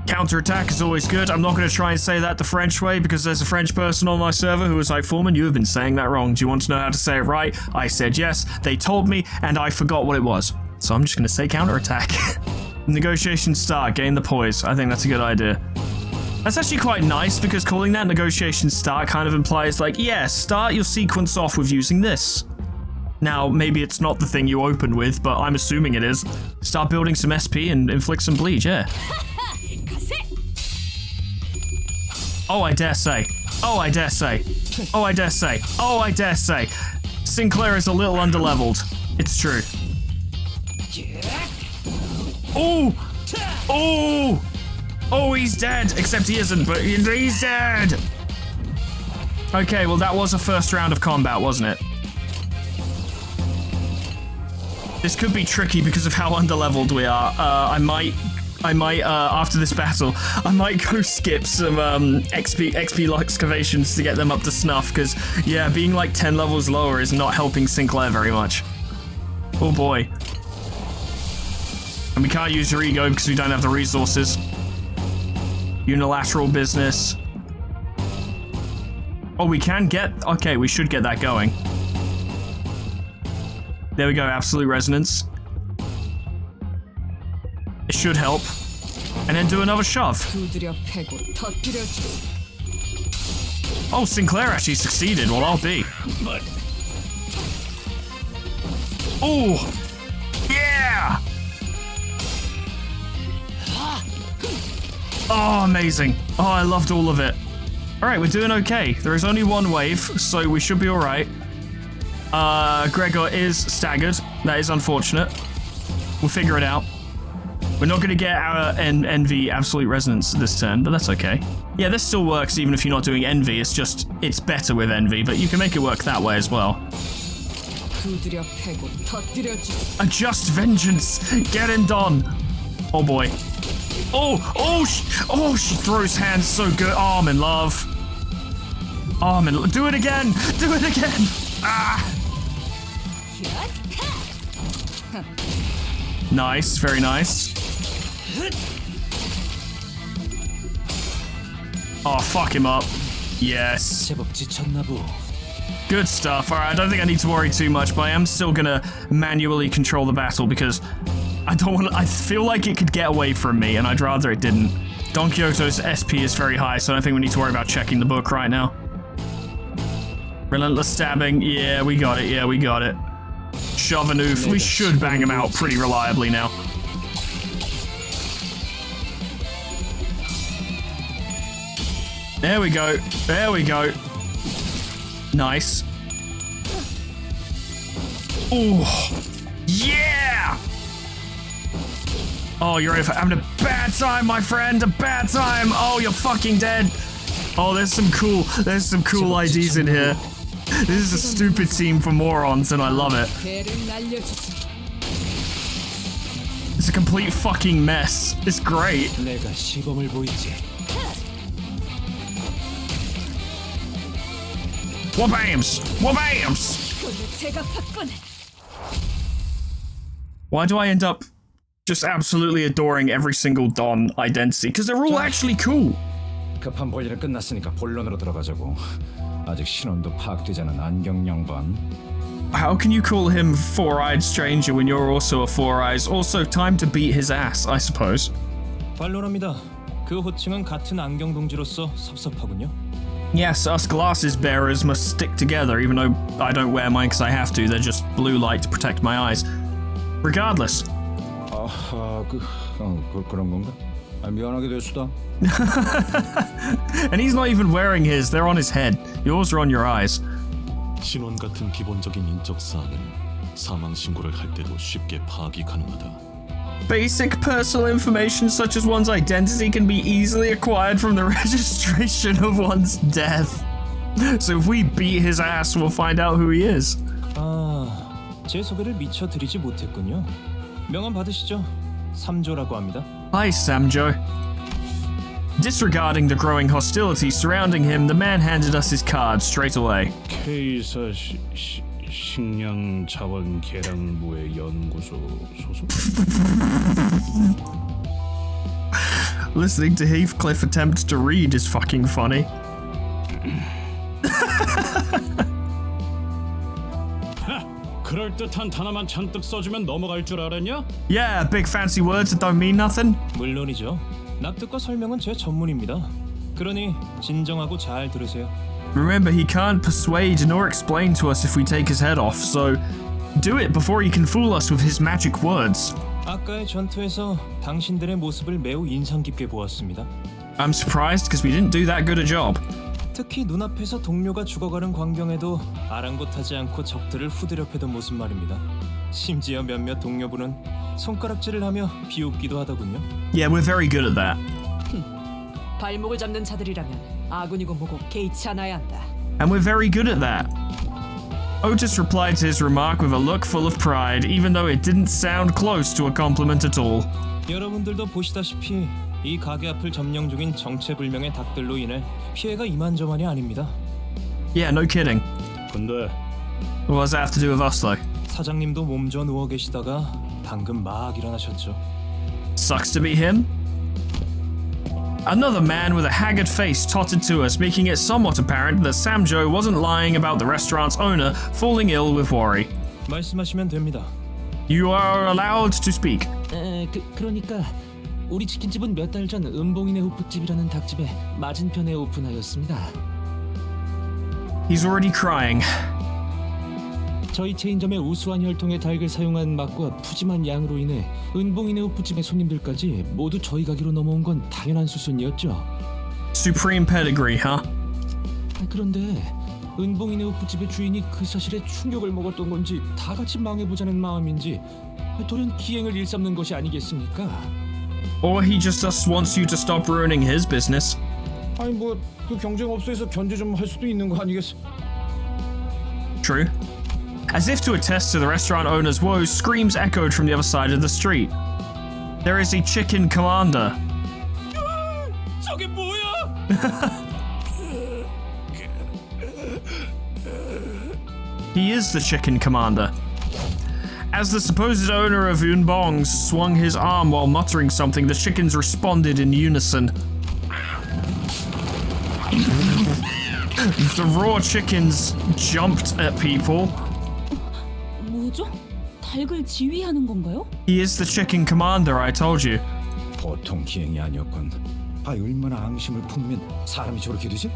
Counterattack is always good. I'm not going to try and say that the French way because there's a French person on my server who was like, Foreman, you have been saying that wrong. Do you want to know how to say it right? I said yes. They told me, and I forgot what it was. So I'm just going to say counterattack. Negotiation start. Gain the poise. I think that's a good idea. That's actually quite nice because calling that negotiation start kind of implies like, yeah, start your sequence off with using this. Now, maybe it's not the thing you open with, but I'm assuming it is. Start building some SP and inflict some bleed, yeah. Oh, I dare say. Oh, I dare say. Oh, I dare say. Oh, I dare say. Sinclair is a little underleveled. It's true. Oh! Oh! Oh, he's dead. Except he isn't, but he's dead. Okay, well, that was a first round of combat, wasn't it? This could be tricky because of how underleveled we are. I might, after this battle, I might go skip some XP excavations to get them up to snuff, because, yeah, being like 10 levels lower is not helping Sinclair very much. Oh boy. And we can't use your ego because we don't have the resources. Unilateral business. Oh, we can get... Okay, we should get that going. There we go, absolute resonance. It should help. And then do another shove. Oh, Sinclair actually succeeded. Well, I'll be. Oh! Yeah! Oh, amazing. Oh, I loved all of it. Alright, we're doing okay. There is only one wave, so we should be alright. Gregor is staggered. That is unfortunate. We'll figure it out. We're not going to get our Envy Absolute Resonance this turn, but that's okay. Yeah, this still works even if you're not doing Envy. It's just, it's better with Envy, but you can make it work that way as well. A just vengeance! Get him done! Oh boy. Oh, she throws hands so good. Oh, I'm in love. Oh, I'm in love. Do it again! Do it again! Ah! Nice, very nice. Oh, fuck him up. Yes. Good stuff. Alright, I don't think I need to worry too much, but I am still gonna manually control the battle because I don't want to, I feel like it could get away from me and I'd rather it didn't. Don Quixote's SP is very high, so I don't think we need to worry about checking the book right now. Relentless stabbing. Yeah, we got it. Yeah, we got it. Shove and oof. We should bang him out pretty reliably now. There we go. There we go. Nice. Oh, yeah! Oh, you're having a bad time, my friend. A bad time. Oh, you're fucking dead. Oh, there's some cool IDs in here. This is a stupid team for morons, and I love it. It's a complete fucking mess. It's great. Wabams! Wabams! Why do I end up just absolutely adoring every single Don identity? Because they're all actually cool. 급한 볼일은 끝났으니까 본론으로 들어가자고. 아직 신원도 파악되지 않은 안경 양반. How can you call him Four-Eyed Stranger when you're also a Four Eyes? Also, time to beat his ass, I suppose. 반론합니다. 그 호칭은 같은 안경 동지로서 섭섭하군요. Yes, us glasses bearers must stick together, even though I don't wear mine because I have to. They're just blue light to protect my eyes. Regardless. 그런 건가? 미안하게 됐수다. And he's not even wearing his. They're on his head. Yours are on your eyes. 신원 같은 기본적인 인적 사항은 사망 신고를 할 때도 쉽게 파악이 가능하다. Basic personal information such as one's identity can be easily acquired from the registration of one's death. So if we beat his ass, we'll find out who he is. 제 소개를 미처 드리지 못했군요. 명함 받으시죠. 삼조라고 합니다. Hi, Samjo. Disregarding the growing hostility surrounding him, the man handed us his card straight away. K사 식량 자원 계량부의 연구소 소속. Listening to Heathcliff attempt to read is fucking funny. 그럴듯한 단어만 잔뜩 써주면 넘어갈 줄 알았냐? Yeah, big fancy words that don't mean nothing. 물론이죠. 납득과 설명은 제 전문입니다. 그러니 진정하고 잘 들으세요. Remember, he can't persuade nor explain to us if we take his head off, so do it before he can fool us with his magic words. 아까의 전투에서 당신들의 모습을 매우 인상 깊게 보았습니다. I'm surprised because we didn't do that good a job. 특히 눈앞에서 동료가 죽어가는 광경에도 아랑곳하지 않고 적들을 후드려 패던 모습 말입니다. 심지어 몇몇 동료분은 손가락질을 하며 비웃기도 하더군요. Yeah, we're very good at that. 발목을 잡는 자들이라면 아군이고 뭐고 개의치 않아야 한다. And we're very good at that. Otis replied to his remark with a look full of pride, even though it didn't sound close to a compliment at all. 여러분들도 보시다시피 이 가게 앞을 점령 중인 정체불명의 닭들로 인해 피해가 이만저만이 아닙니다. Yeah, no kidding. 근데 What does that have to do with us, though? 사장님도 몸져 누워 계시다가 방금 막 일어나셨죠. Sucks to be him. Another man with a haggard face tottered to us, making it somewhat apparent that Sam Joe wasn't lying about the restaurant's owner falling ill with worry. 말씀하시면 됩니다. You are allowed to speak. 그러니까 우리 치킨집은 몇 달 전 은봉이네 호프집이라는 닭집에 맞은편에 오픈하였습니다. He's already crying. 저희 체인점의 우수한 혈통의 닭을 사용한 맛과 푸짐한 양으로 인해 은봉이네 호프집의 손님들까지 모두 저희 가게로 넘어온 건 당연한 수순이었죠. Supreme pedigree, huh? 그런데 은봉이네 호프집의 주인이 그 사실에 충격을 먹었던 건지 다 같이 망해보자는 마음인지 돌연 기행을 일삼는 것이 아니겠습니까? Or he just wants you to stop ruining his business. 아니 뭐 그 경쟁업소에서 견제 좀 할 수도 있는 거 아니겠어? True. As if to attest to the restaurant owner's woes, screams echoed from the other side of the street. There is a chicken commander. 저게 뭐야? He is the chicken commander. As the supposed owner of Unbong swung his arm while muttering something, the chickens responded in unison. The raw chickens jumped at people. 뭐죠? 닭을 지휘하는 건가요? He is the chicken commander, I told you. 보통 기행이 아니었건. 아 얼마나 앙심을 품으면 사람이 저렇게 되지?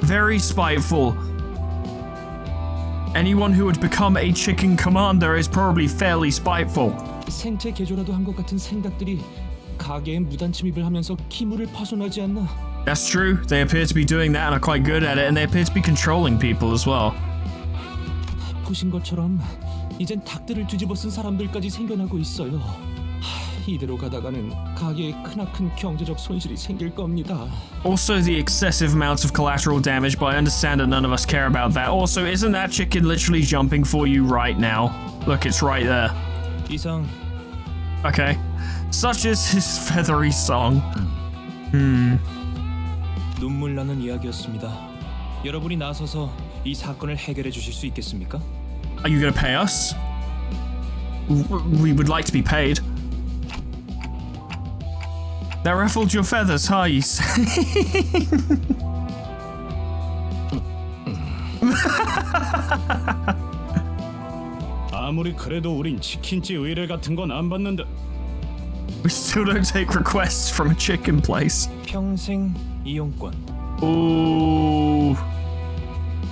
Very spiteful. Anyone who would become a chicken commander is probably fairly spiteful. 생체 개조라도 한 것 같은 생닭들이 가게에 무단 침입을 하면서 기물을 파손하지 않나? That's true. They appear to be doing that and are quite good at it, and they appear to be controlling people as well. 보신 것처럼 이젠 닭들을 뒤집어 쓴 사람들까지 생겨나고 있어요. 이대로 가다가는 가게에 크나큰 경제적 손실이 생길 겁니다. Also, the excessive amounts of collateral damage, but I understand that none of us care about that. Also, isn't that chicken literally jumping for you right now? Look, it's right there. 이상 Okay. Such is his feathery song. 눈물 나는 이야기였습니다. 여러분이 나서서 이 사건을 해결해 주실 수 있겠습니까? Are you gonna pay us? We would like to be paid. That ruffled your feathers, huh? You 아무리 그래도 우린 치킨집 의뢰 같은 건 안 받는데. We still don't take requests from a chicken place. 평생 이용권. Ooh.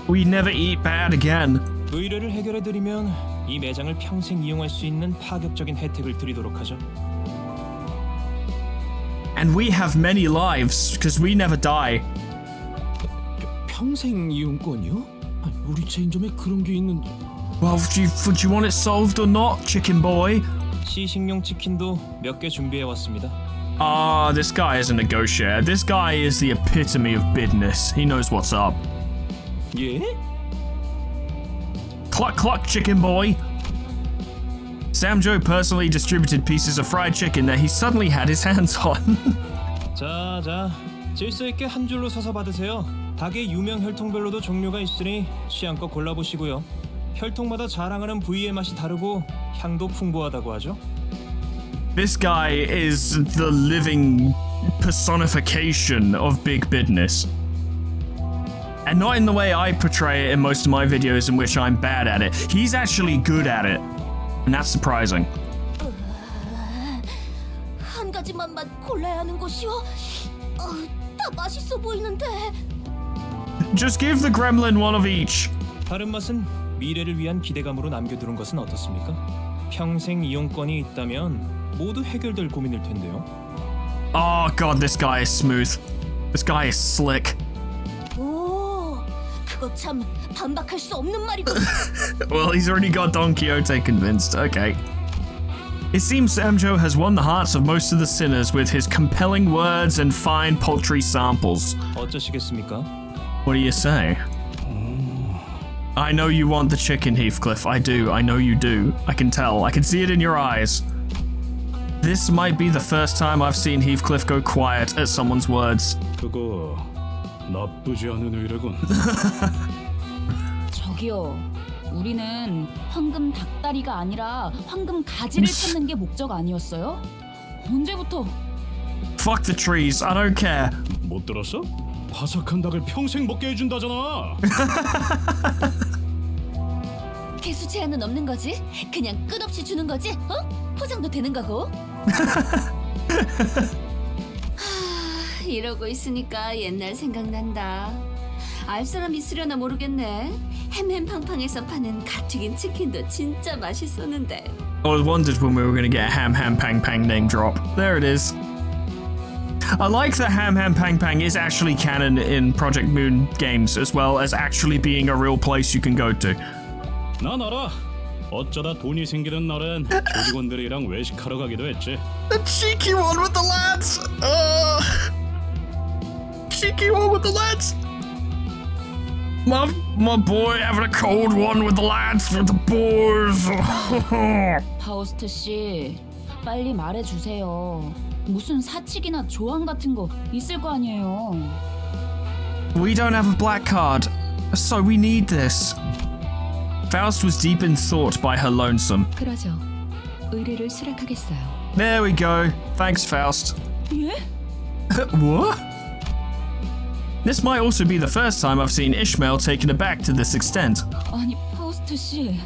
We never eat bad again. 의뢰를 해결해 드리면 이 매장을 평생 이용할 수 있는 파격적인 혜택을 드리도록 하죠. And we have many lives, because we never die. 평생 이용권이요? 우리 체인점에 그런 게 있는데. Well, would you want it solved or not, chicken boy? 시식용 치킨도 몇 개 준비해 왔습니다. This guy is a negotiator. This guy is the epitome of business. He knows what's up. 예? Cluck cluck, chicken boy. Sam Joe personally distributed pieces of fried chicken that he suddenly had his hands on. 자, 질서 있게 한 줄로 서서 받으세요. 닭의 유명 혈통별로도 종류가 있으니 취향껏 골라보시고요. 혈통마다 자랑하는 부위의 맛이 다르고 향도 풍부하다고 하죠. This guy is the living personification of big business. And not in the way I portray it in most of my videos in which I'm bad at it. He's actually good at it. And that's surprising. 한 가지만 맛 골라야 하는 것이요? 다 맛있어 보이는데. Just give the gremlin one of each. 다른 맛은 미래를 위한 기대감으로 남겨두는 것은 어떻습니까? 평생 이용권이 있다면 모두 해결될 고민일 텐데요. Oh god, this guy is smooth. This guy is slick. 오, 그거 참 반박할 수 없는 말이군. Well, he's already got Don Quixote convinced. Okay. It seems Samjo has won the hearts of most of the sinners with his compelling words and fine paltry samples. 어쩌시겠습니까? What do you say? I know you want the chicken, Heathcliff. I do. I know you do. I can tell. I can see it in your eyes. This might be the first time I've seen Heathcliff go quiet at someone's words. 그거 나쁘지 않은 의뢰군. 저기요. 우리는 황금 닭다리가 아니라 황금 가지를 찾는 게 목적 아니었어요? 언제부터? Fuck the trees. I don't care. 못 들었어? 바삭한 닭을 평생 먹게 해준다잖아. 개수 제한은 없는 거지? 그냥 끝없이 주는 거지? 어? 포장도 되는 거고? 이러고 있으니까 옛날 생각난다. 알 사람 있으려나 모르겠네. 햄햄팡팡에서 파는 갓튀긴 치킨도 진짜 맛있었는데. I wondered when we were going to get a Ham Ham Pang Pang name drop. There it is. I like that Ham Ham Pang Pang is actually canon in Project Moon games, as well as actually being a real place you can go to. 난 알아. 어쩌다 돈이 생기는 날엔 조직원들이랑 외식하러 가기도 했지. The cheeky one with the lads! Cheeky one with the lads! My boy having a cold one with the lads, with the boys. 파우스트 씨, 빨리 말해주세요. 무슨 사칙이나 조항 같은 거 있을 거 아니에요. We don't have a black card, so we need this. Faust was deep in thought by her lonesome. 그러죠. 의뢰를 수락하겠어요. There we go. Thanks, Faust. 예? What? This might also be the first time I've seen Ishmael taken aback to this extent. 아니, 파우스트 씨,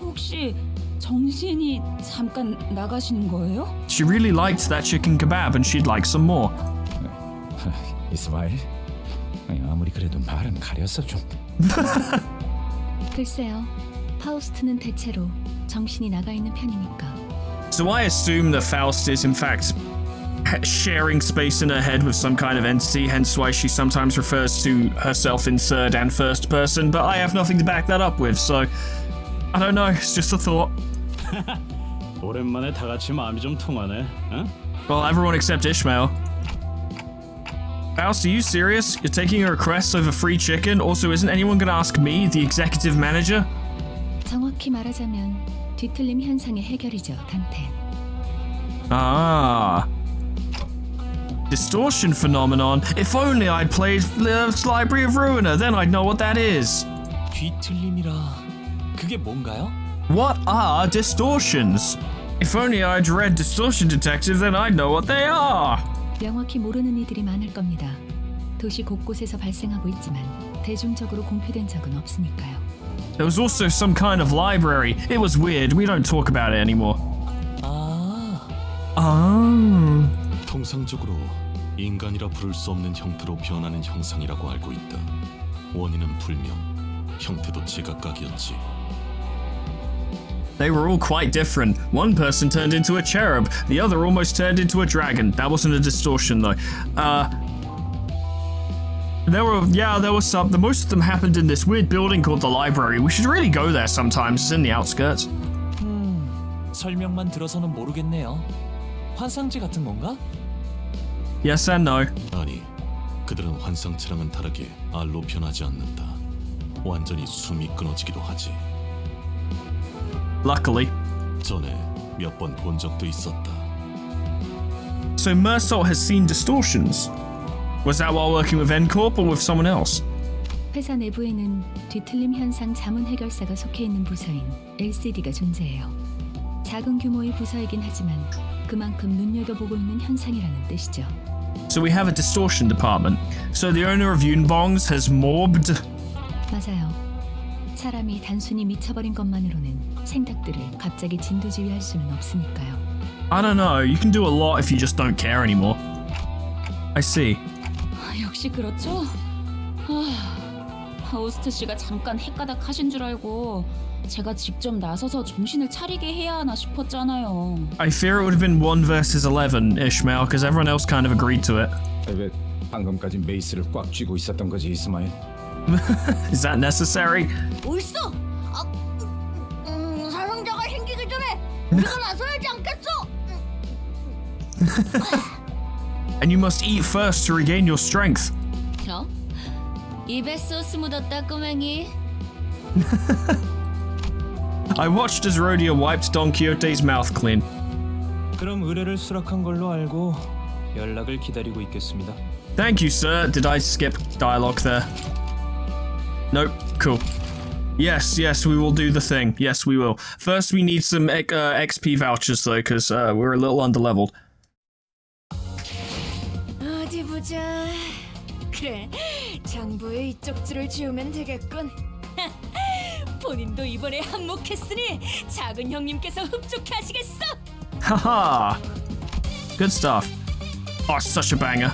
혹시 정신이 잠깐 나가시는 거예요? She really liked that chicken kebab and she'd like some more. 이스마일, 아무리 그래도 말은 가렸어 좀. 글쎄요. 파우스트는 대체로 정신이 나가 있는 편이니까. So I assume that Faust is in fact sharing space in her head with some kind of entity, hence why she sometimes refers to herself in third and first person, but I have nothing to back that up with, so I don't know, it's just a thought. 오랜만에 다 같이 마음이 좀 통하네. 어? Well, everyone except Ishmael. Faust, are you serious? You're taking a request over free chicken? Also, isn't anyone gonna ask me, the executive manager? 정확히 말하자면 뒤틀림 현상의 해결이죠, 단텐. Ah. Distortion phenomenon. If only I'd played the Library of Ruiner, then I'd know what that is. 뒤틀림이라 그게 뭔가요? What are distortions? If only I'd read Distortion Detective, then I'd know what they are. 명확히 모르는 이들이 많을 겁니다. 도시 곳곳에서 발생하고 있지만 대중적으로 공표된 적은 없으니까요. There was also some kind of library. It was weird. We don't talk about it anymore. 통상적으로 인간이라 부를 수 없는 형태로 변하는 형상이라고 알고 있다. 원인은 불명, 형태도 제각각이었지. They were all quite different. One person turned into a cherub. The other almost turned into a dragon. That wasn't a distortion though. There were some. The most of them happened in this weird building called the library. We should really go there sometimes. It's in the outskirts. 설명만 들어서는 모르겠네요. 환상지 같은 건가? Yes and no. 아니, 그들은 환상체랑은 다르게 알로 변하지 않는다. 완전히 숨이 끊어지기도 하지. Luckily. 전에 몇 번 본 적도 있었다. So Mersalt has seen distortions. Was that while working with N-Corp or with someone else? 회사 내부에는 뒤틀림 현상 자문 해결사가 속해 있는 부서인 LCD가 존재해요. 작은 규모의 부서이긴 하지만 그만큼 눈여겨보고 있는 현상이라는 뜻이죠. So we have a distortion department. So the owner of Yunbongs has mobbed. 맞아요. 사람이 단순히 미쳐버린 것만으로는 생각들을 갑자기 진두지휘할 수는 없으니까요. I don't know. You can do a lot if you just don't care anymore. I see. 역시 그렇죠? 파우스트 씨가 잠깐 헷가닥 하신 줄 알고 제가 직접 나서서 정신을 차리게 해야 하나 싶었잖아요. I fear it would have been 1 versus 11, Ishmael, because everyone else kind of agreed to it. 왜 방금까지 메이스를 꽉 쥐고 있었던 거지, 이스마일? Is that necessary? 옳소! 사상자가 생기기 전에 우리가 나서야지 않겠어! And you must eat first to regain your strength. 저? 입에 소스 묻었다, 꼬맹이. I watched as Rhodia wiped Don Quixote's mouth clean. 그럼 의뢰를 수락한 걸로 알고 연락을 기다리고 있겠습니다. Thank you, sir. Did I skip dialogue there? Nope. Cool. Yes, we will do the thing. Yes, we will. First, we need some XP vouchers, though, because we're a little underleveled. 어디 보자. 그래, 장부에 이쪽 줄을 지우면 되겠군. 본인도 이번에 한몫했으니 작은 형님께서 흡족해 하시겠어. Haha! Good stuff. Oh, such a banger.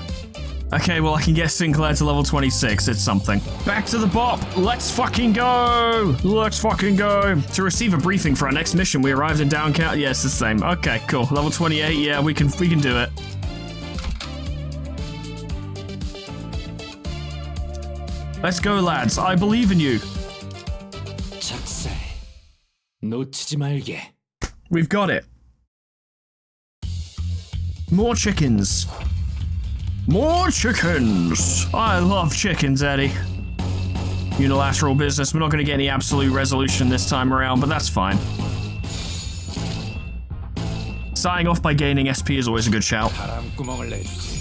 Okay, well, I can get Sinclair to level 26. It's something. Back to the bop. Let's fucking go. Let's fucking go. To receive a briefing for our next mission, we arrived in Downcount. Yes, the same. Okay, cool. Level 28. Yeah, we can do it. Let's go, lads. I believe in you. 작살. 놓치지 말게. We've got it. More chickens. More chickens! I love chickens, Eddie. Unilateral business. We're not going to get any absolute resolution this time around, but that's fine. Starting off by gaining SP is always a good shout. 바람구멍을 내주지.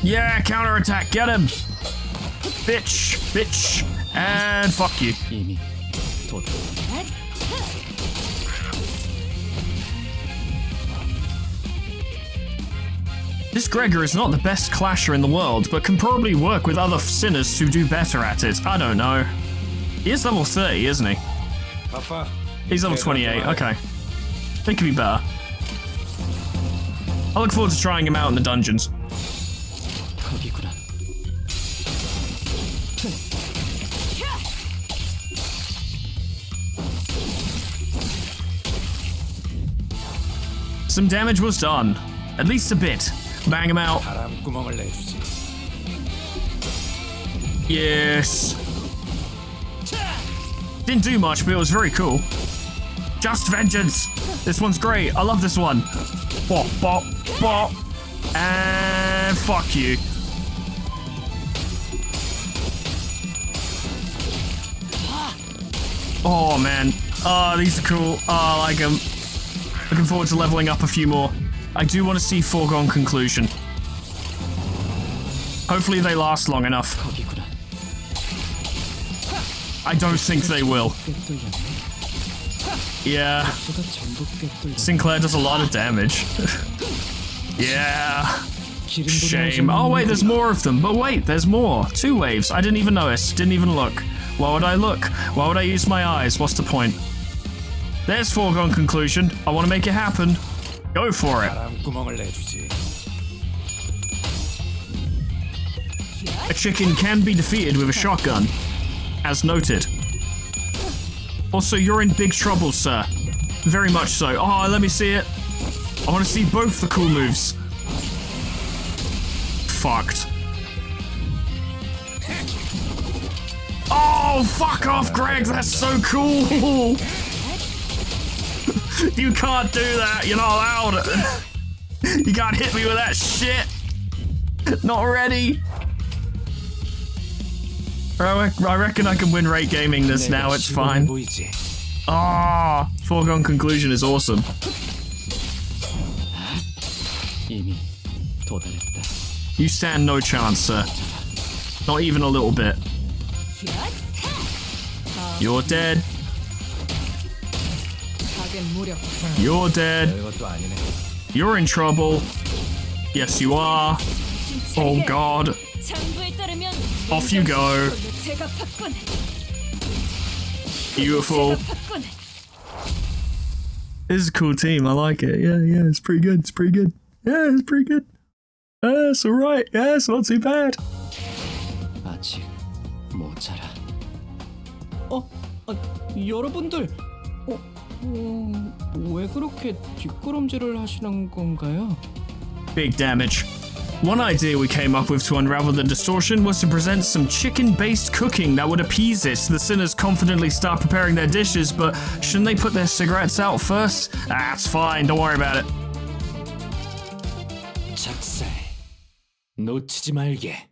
Yeah, counterattack. Get him! Bitch! Bitch! And fuck you. 이미 도착. This Gregor is not the best clasher in the world, but can probably work with other sinners who do better at it. I don't know. He is level 30, isn't he? 아빠. He's level 28, okay. Think could be better. I look forward to trying him out in the dungeons. 거기구나. Some damage was done. At least a bit. Bang him out. 바람구멍을 내주지. Yes. Didn't do much, but it was very cool. Just vengeance. This one's great. I love this one. Bop, bop, bop. And fuck you. Oh, man. Oh, these are cool. Oh, I like them. Looking forward to leveling up a few more. I do want to see Foregone Conclusion. Hopefully they last long enough. 거기구나. I don't think they will. Yeah. Sinclair does a lot of damage. Yeah. Shame. Oh wait, there's more of them. But wait, there's more. 2 waves. I didn't even notice. Didn't even look. Why would I look? Why would I use my eyes? What's the point? There's Foregone Conclusion. I want to make it happen. Go for it. 바람구멍을 내주지. A chicken can be defeated with a shotgun, as noted. Also, you're in big trouble, sir. Very much so. Oh, let me see it. I want to see both the cool moves. Fucked. Oh, fuck off, Greg. That's so cool. You can't do that. You're not allowed. You can't hit me with that shit. Not ready. I reckon I can win rate gaming this now. It's fine. Ah, Foregone Conclusion is awesome. 이미 도달했다. You stand no chance, sir. Not even a little bit. You're dead. You're dead. 별것도 아니네. You're in trouble. Yes, you are. Oh god. Off you go. Beautiful. This is a cool team. I like it. Yeah, it's pretty good. It's pretty good. Yeah, it's pretty good. It's alright. Yeah, it's not too bad. 아직 모자라. 여러분들, 왜 그렇게 뒷걸음질을 하시는 건가요? Big damage. One idea we came up with to unravel the distortion was to present some chicken-based cooking that would appease it so the sinners confidently start preparing their dishes, but shouldn't they put their cigarettes out first? That's fine, don't worry about it. 작살. 놓치지 말게.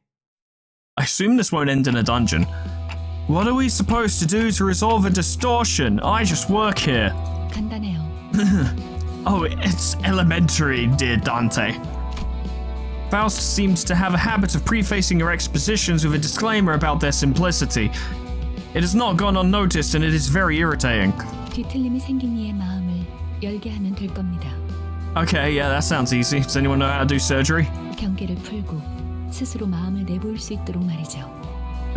I assume this won't end in a dungeon. What are we supposed to do to resolve a distortion? I just work here. 간단해요. Oh, it's elementary, dear Dante. Faust seems to have a habit of prefacing her expositions with a disclaimer about their simplicity. It has not gone unnoticed and it is very irritating. 뒤틀림이 생긴 이의 마음을 열게 하면 될 겁니다. Okay, yeah, that sounds easy. Does anyone know how to do surgery? 경계를 풀고 스스로 마음을 내보일 수 있도록 말이죠.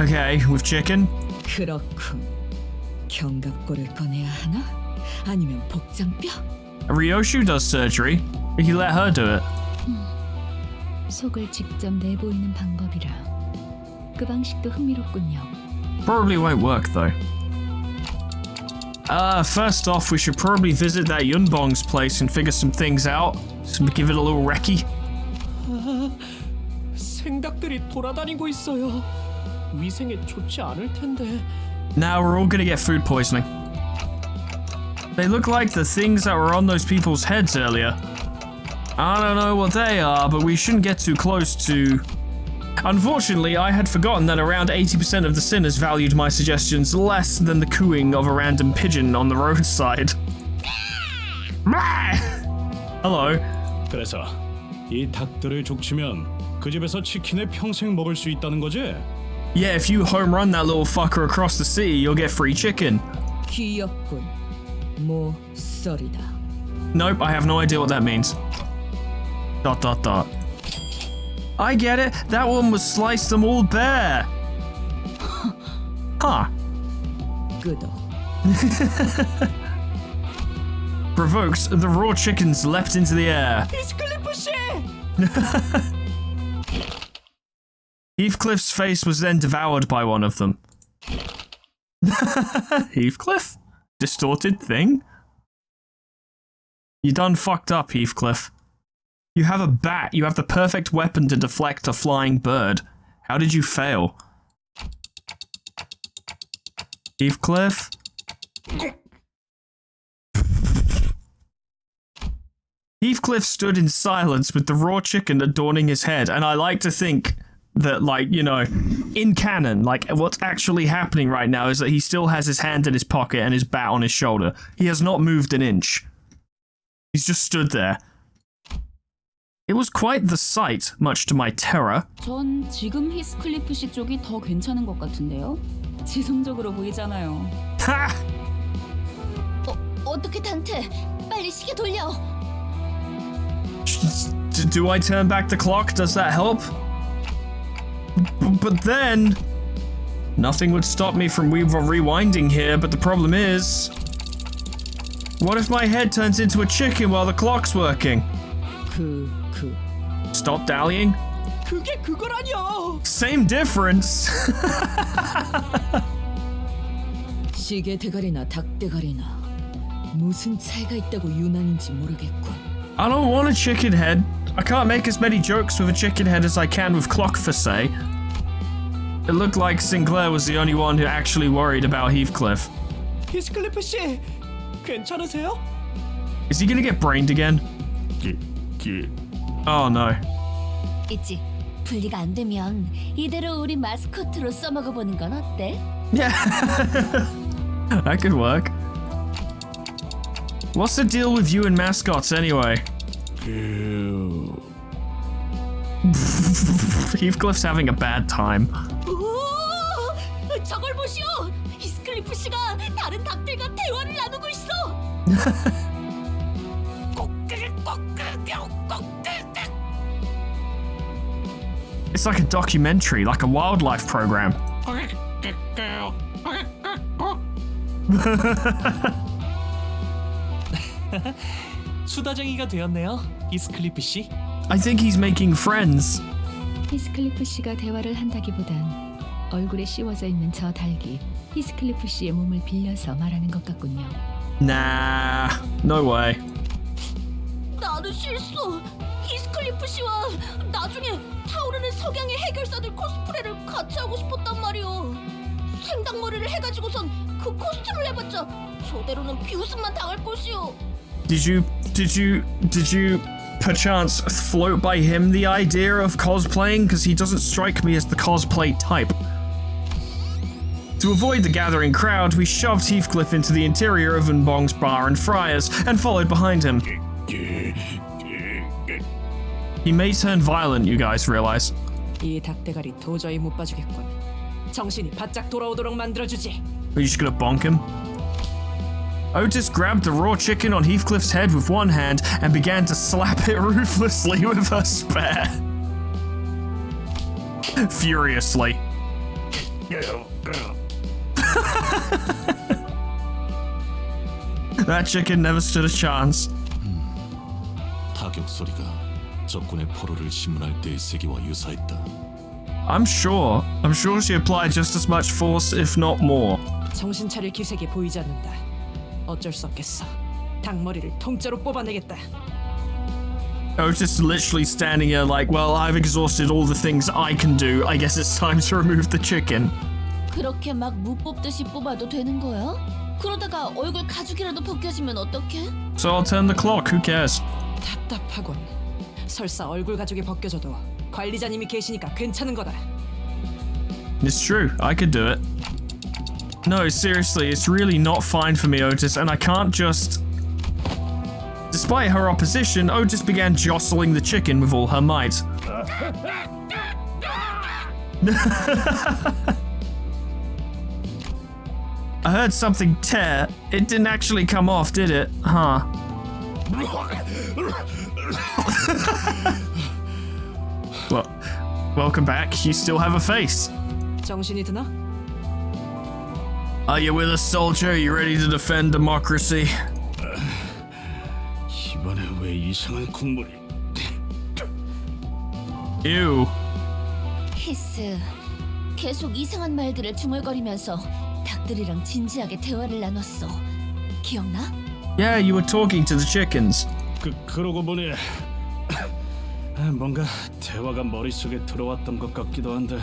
Okay, with chicken? 그렇군. 견갑골을 꺼내야 하나? 아니면 복장뼈? Ryoshu does surgery. You let her do it. 속을 직접 내보이는 방법이라 그 방식도 흥미롭군요. Probably won't work though. First off, we should probably visit that Yunbong's place and figure some things out. So give it a little recce. 생닭들이 돌아다니고 있어요. 위생에 좋지 않을 텐데. Now we're all gonna get food poisoning. They look like the things that were on those people's heads earlier. I don't know what they are, but we shouldn't get too close to... Unfortunately, I had forgotten that around 80% of the sinners valued my suggestions less than the cooing of a random pigeon on the roadside. Hello. 그래서 이 닭들을 족치면 그 집에서 치킨을 평생 먹을 수 있다는 거지? Yeah, if you home run that little fucker across the sea, you'll get free chicken. 귀엽군. 모서리다. Nope, I have no idea what that means. ... I get it. That one was sliced them all bare. Huh. 끄덕. Provoked, the raw chickens leapt into the air. Heathcliff's face was then devoured by one of them. Heathcliff? Distorted thing? You done fucked up, Heathcliff. You have a bat. You have the perfect weapon to deflect a flying bird. How did you fail? Heathcliff? Heathcliff stood in silence with the raw chicken adorning his head, and I like to think that, like, you know, in canon, like, what's actually happening right now is that he still has his hand in his pocket and his bat on his shoulder. He has not moved an inch. He's just stood there. It was quite the sight, much to my terror. 전 지금 히스클리프 씨 쪽이 더 괜찮은 것 같은데요? 지성적으로 보이잖아요. Ha! 어떻게 단테? 빨리 시계 돌려. Do I turn back the clock? Does that help? But then... Nothing would stop me from rewinding here, but the problem is... What if my head turns into a chicken while the clock's working? Stop dallying? 그게 그거라뇨. Same difference. 시계 대가리나 닭 대가리나 무슨 차이가 있다고 유난인지 모르겠군. I don't want a chicken head. I can't make as many jokes with a chicken head as I can with clock for say. It looked like Sinclair was the only one who actually worried about Heathcliff. 히스클리프 씨, 괜찮으세요? Is he gonna get brained again? Oh no. 있지. 분리가 안 되면 이대로 우리 마스코트로 써먹어 보는 건 어때? Yeah. That could work. What's the deal with you and mascots anyway? Heathcliff's having a bad time. 오! 저걸 보시오. 히스클리프 씨가 다른 닭들과 대화를 나누고 있어. It's like a documentary, like a wildlife program. 수다쟁이가 되었네요, 히스클리프 씨. I think he's making friends. 히스클리프 씨가 대화를 한다기보단 얼굴에 씌워져 있는 저 닭이 히스클리프 씨의 몸을 빌려서 말하는 것 같군요. Nah, no way. 나는 실수. 히스클리프 씨와 나중에 타오르는 석양의 해결사들 코스프레를 같이 하고 싶었단 말이오. 생닭머리를 해가지고선 그 코스튬을 해봤자 저대로는 비웃음만 당할 것이오. Did you perchance float by him the idea of cosplaying? Because he doesn't strike me as the cosplay type. To avoid the gathering crowd, we shoved Heathcliff into the interior of Unbong's bar and friars and followed behind him. He may turn violent, you guys realize. 이 닭대가리 도저히 못 봐주겠군. 정신이 바짝 돌아오도록 만들어주지. Are you just gonna bonk him? Otis grabbed the raw chicken on Heathcliff's head with one hand and began to slap it ruthlessly with her spare. Furiously. That chicken never stood a chance. 타격 소리가 적군의 포로를 심문할 때의 세기와 유사했다. I'm sure she applied just as much force, if not more. 정신 차릴 기색이 보이지 않는다. 어쩔 수 없겠어. 닭머리를 통째로 뽑아내겠다. Otis literally standing here like, well, I've exhausted all the things I can do. I guess it's time to remove the chicken. 그렇게 막 무 뽑듯이 뽑아도 되는 거야? 그러다가 얼굴 가죽이라도 벗겨지면 어떡해? So I'll turn the clock, who cares? 답답하군. 설사 얼굴 가죽이 벗겨져도 관리자님이 계시니까 괜찮은 거다. It's true, I could do it. No, seriously, it's really not fine for me, Otis, and I can't just... Despite her opposition, Otis began jostling the chicken with all her might. I heard something tear. It didn't actually come off, did it? Huh. Well, welcome back. You still have a face. 정신이 드나? Are you with us, soldier? You ready to defend democracy? 이번에 왜 이상한 국물이? Ew. 히스, 계속 이상한 말들을 중얼거리면서 닭들이랑 진지하게 대화를 나눴어. 기억나? Yeah, you were talking to the chickens. 그러고 보니 뭔가 대화가 머릿속에 들어왔던 것 같기도 한데.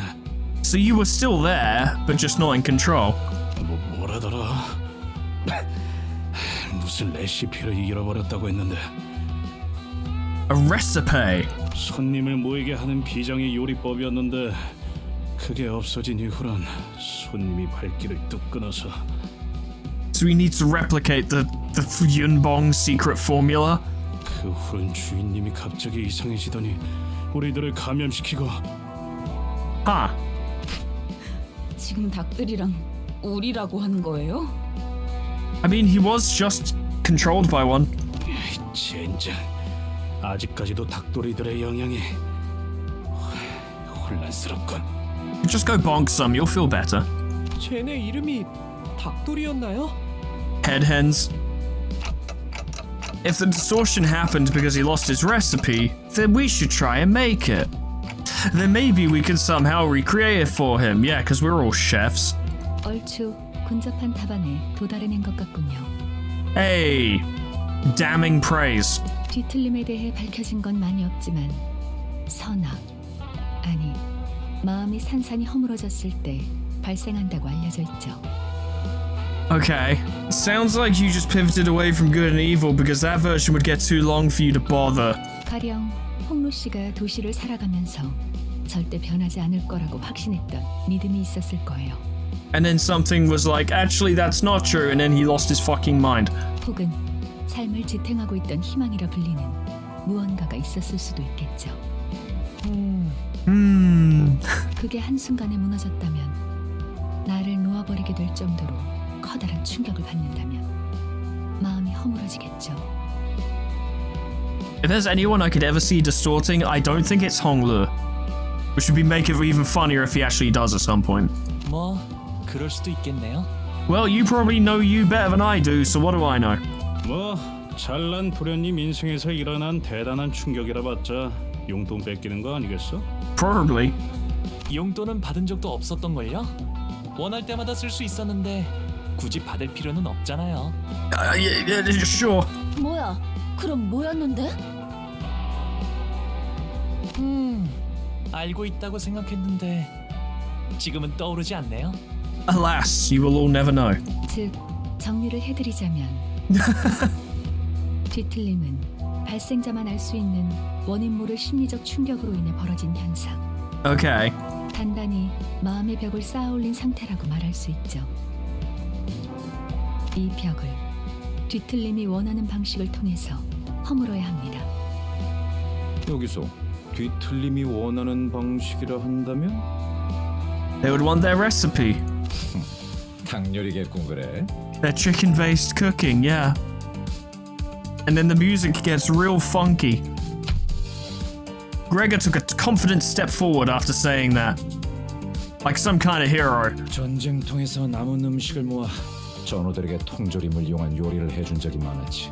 So you were still there, but just not in control. 뭐라더라? 무슨 레시피를 잃어버렸다고 했는데. A recipe. 손님을 모이게 하는 비장의 요리법이었는데 그게 없어진 이후론 손님이 발길을 뚝 끊어서. So we need to replicate the Yunbong secret formula. 그 후론 주인님이 갑자기 이상해지더니 우리들을 감염시키고. Huh. 지금 닭들이랑 우리라고 한 거예요? I mean, he was just controlled by one. 젠장. 아직까지도 닭도리들의 영향이 혼란스럽군. Just go bonk some, you'll feel better. 쟤네 이름이 닭돌이었나요? Headhens. If the distortion happened because he lost his recipe, then we should try and make it. Then maybe we can somehow recreate it for him. Yeah, because we're all chefs. 얼추 근접한 답안에 도달해낸 것 같군요. Hey, damning praise. 뒤틀림에 대해 밝혀진 건 많이 없지만 선악, 아니 마음이 산산이 허물어졌을 때 발생한다고 알려져 있죠. Okay, sounds like you just pivoted away from good and evil because that version would get too long for you to bother. 가령 홍루 씨가 도시를 살아가면서 절대 변하지 않을 거라고 확신했던 믿음이 있었을 거예요. And then something was like, actually that's not true, and then he lost his fucking mind. 혹은 삶을 지탱하고 있던 희망이라 불리는 무언가가 있었을 수도 있겠죠. 그게 한순간에 무너졌다면, 나를 놓아버리게 될 정도로 커다란 충격을 받는다면 마음이 허물어지겠죠. If there's anyone I could ever see distorting, I don't think it's Honglu. Which would make it even funnier if he actually does at some point. 뭐 그럴 수도 있겠네요. Well, you probably know you better than I do, so what do I know? 뭐 잘난 도련님 인생에서 일어난 대단한 충격이라 봤자 용돈 뺏기는 거 아니겠어? Probably. 용돈은 받은 적도 없었던걸요? 원할 때마다 쓸 수 있었는데 굳이 받을 필요는 없잖아요. Yeah, sure. 뭐야? 그럼 뭐였는데? 알고 있다고 생각했는데 지금은 떠오르지 않네요. Alas, you will all never know. 즉, 정리를 해드리자면 뒤틀림은 발생자만 알 수 있는 원인 모를 심리적 충격으로 인해 벌어진 현상. Okay. 단단히 마음의 벽을 쌓아올린 상태라고 말할 수 있죠. 이 벽을 뒤틀림이 원하는 방식을 통해서 허물어야 합니다. 여기서 뒤틀림이 원하는 방식이라 한다면 They would want their recipe. 닭요리겠군 그래. Their chicken-based cooking, yeah. And then the music gets real funky. Gregor took a confident step forward after saying that. Like some kind of hero. 전쟁통에서 남은 음식을 모아 전우들에게 통조림을 이용한 요리를 해준 적이 많았지.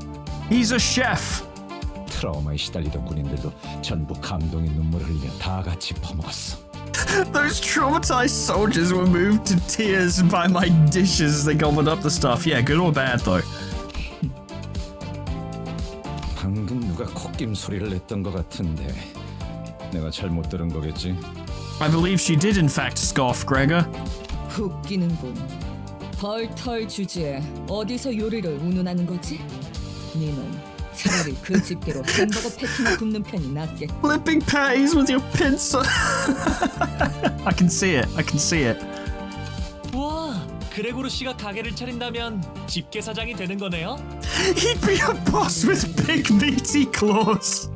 He's a chef. 트라우마에 시달리던 군인들도 전부 감동의 눈물을 흘리며 다 같이 퍼먹었어. Those traumatized soldiers were moved to tears by my dishes as they gobbled up the stuff. Yeah, good or bad though. 방금 누가 콧김 소리를 냈던 것 같은데 내가 잘못 들은 거겠지? I believe she did in fact scoff, Gregor. 웃기는군. 벌털 주제에 어디서 요리를 운운하는 거지? 니는 차라리 그 집게로 햄버거 패티나 굽는 편이 낫겠다. Flipping patties with your pincer. I can see it. I can see it. 와, 그레고르 씨가 가게를 차린다면 집게 사장이 되는 거네요? He'd be a boss with big meaty claws.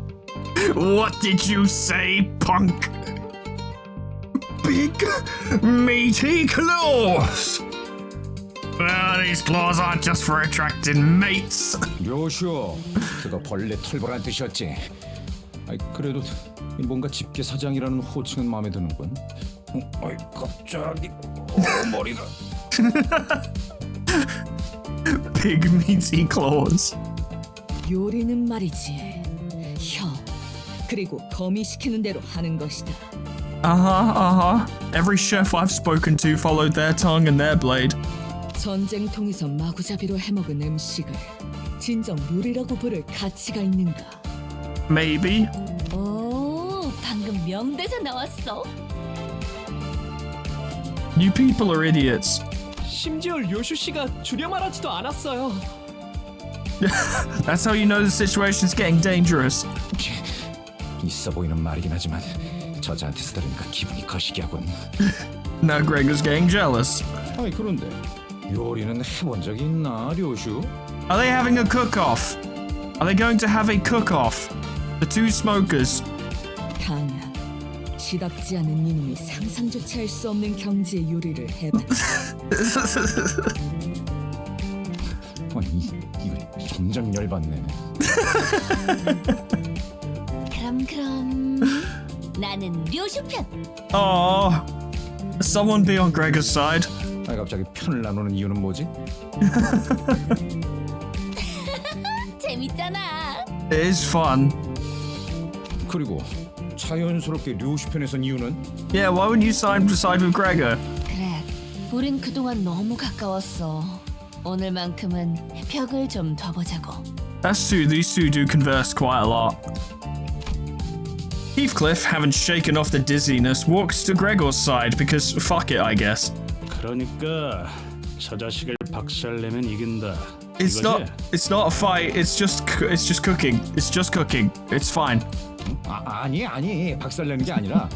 What did you say, punk? Big meaty claws. Well, these claws aren't just for attracting mates. 묘쇼, 그거 벌레 털보란 뜻이었지. 아이 그래도 뭔가 집게 사장이라는 호칭은 마음에 드는군. 아이 갑자기 머리가. Big meaty claws. 요리는 말이지. 혀. 그리고 거미 시키는 대로 하는 것이다. Every chef I've spoken to followed their tongue and their blade. 전쟁통에서 마구잡이로 해먹은 음식을 진정 요리라고 부를 가치가 있는가? Maybe. 오, 방금 명대사 나왔어. You people are idiots. 심지어 료슈 씨가 줄여 말하지도 않았어요. That's how you know the situation's getting dangerous. 있어 보이는 말이긴 하지만 저자한테서 들으니까 기분이 거시기하군. Now Gregor's getting jealous. 아이 그런데 요리는 해본 적이 있나, 료슈? Are they having a cook-off? Are they going to have a cook-off? The two smokers. 강한, 시답지 않은 이놈이 상상조차 할 수 없는 경지의 요리를 해봤지. 아니 이거 점점 열받네. 그럼 나는 료슈 편. Oh, someone be on Gregor's side. 아 갑자기 편을 나누는 이유는 뭐지? 재밌잖아. It is fun. 그리고 자연스럽게 료슈 편에 선 이유는? Yeah, why wouldn't you side with Gregor? 그래, 우린 그동안 너무 가까웠어. 오늘만큼은 벽을 좀 더 보자고. That's true, these two do converse quite a lot. Heathcliff, having shaken off the dizziness, walks to Gregor's side because fuck it, I guess. 그러니까 저 자식을 박살내면 이긴다. It's not a fight. It's just cooking. It's just cooking. It's fine. 아니 박살내는 게 아니라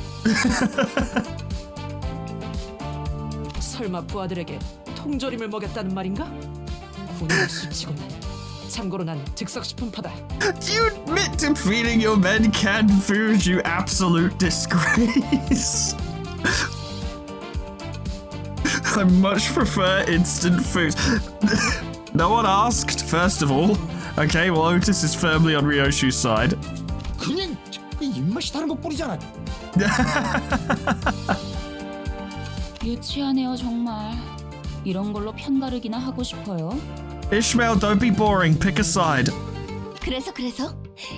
설마 부하들에게 통조림을 먹였다는 말인가? 군인의 수치고만. 참고로 난 즉석식품파다. Do you admit to feeding your men canned food, you absolute disgrace? I much prefer instant food. No one asked, first of all. Okay, well, Otis is firmly on Ryoshu's side. 그냥 입맛이 다른 것 뿐이잖아. 유치하네요 정말. 이런 걸로 편가르기나 하고 싶어요. Ishmael, don't be boring. Pick a side. 그래서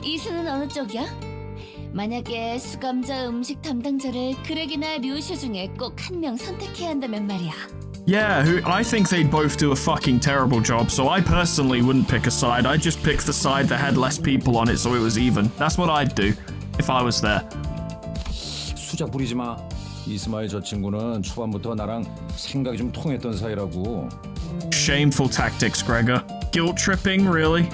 이수는 어느 쪽이야? 만약에 수감자 음식 담당자를 그렉이나 류슈 중에 꼭 한 명 선택해야 한다면 말이야. Yeah, I think they'd both do a fucking terrible job, so I personally wouldn't pick a side. I'd just pick the side that had less people on it so it was even. That's what I'd do if I was there. 수작 부리지 마. 이스마일 저 친구는 초반부터 나랑 생각이 좀 통했던 사이라고. Shameful tactics, Gregor. Guilt tripping, really?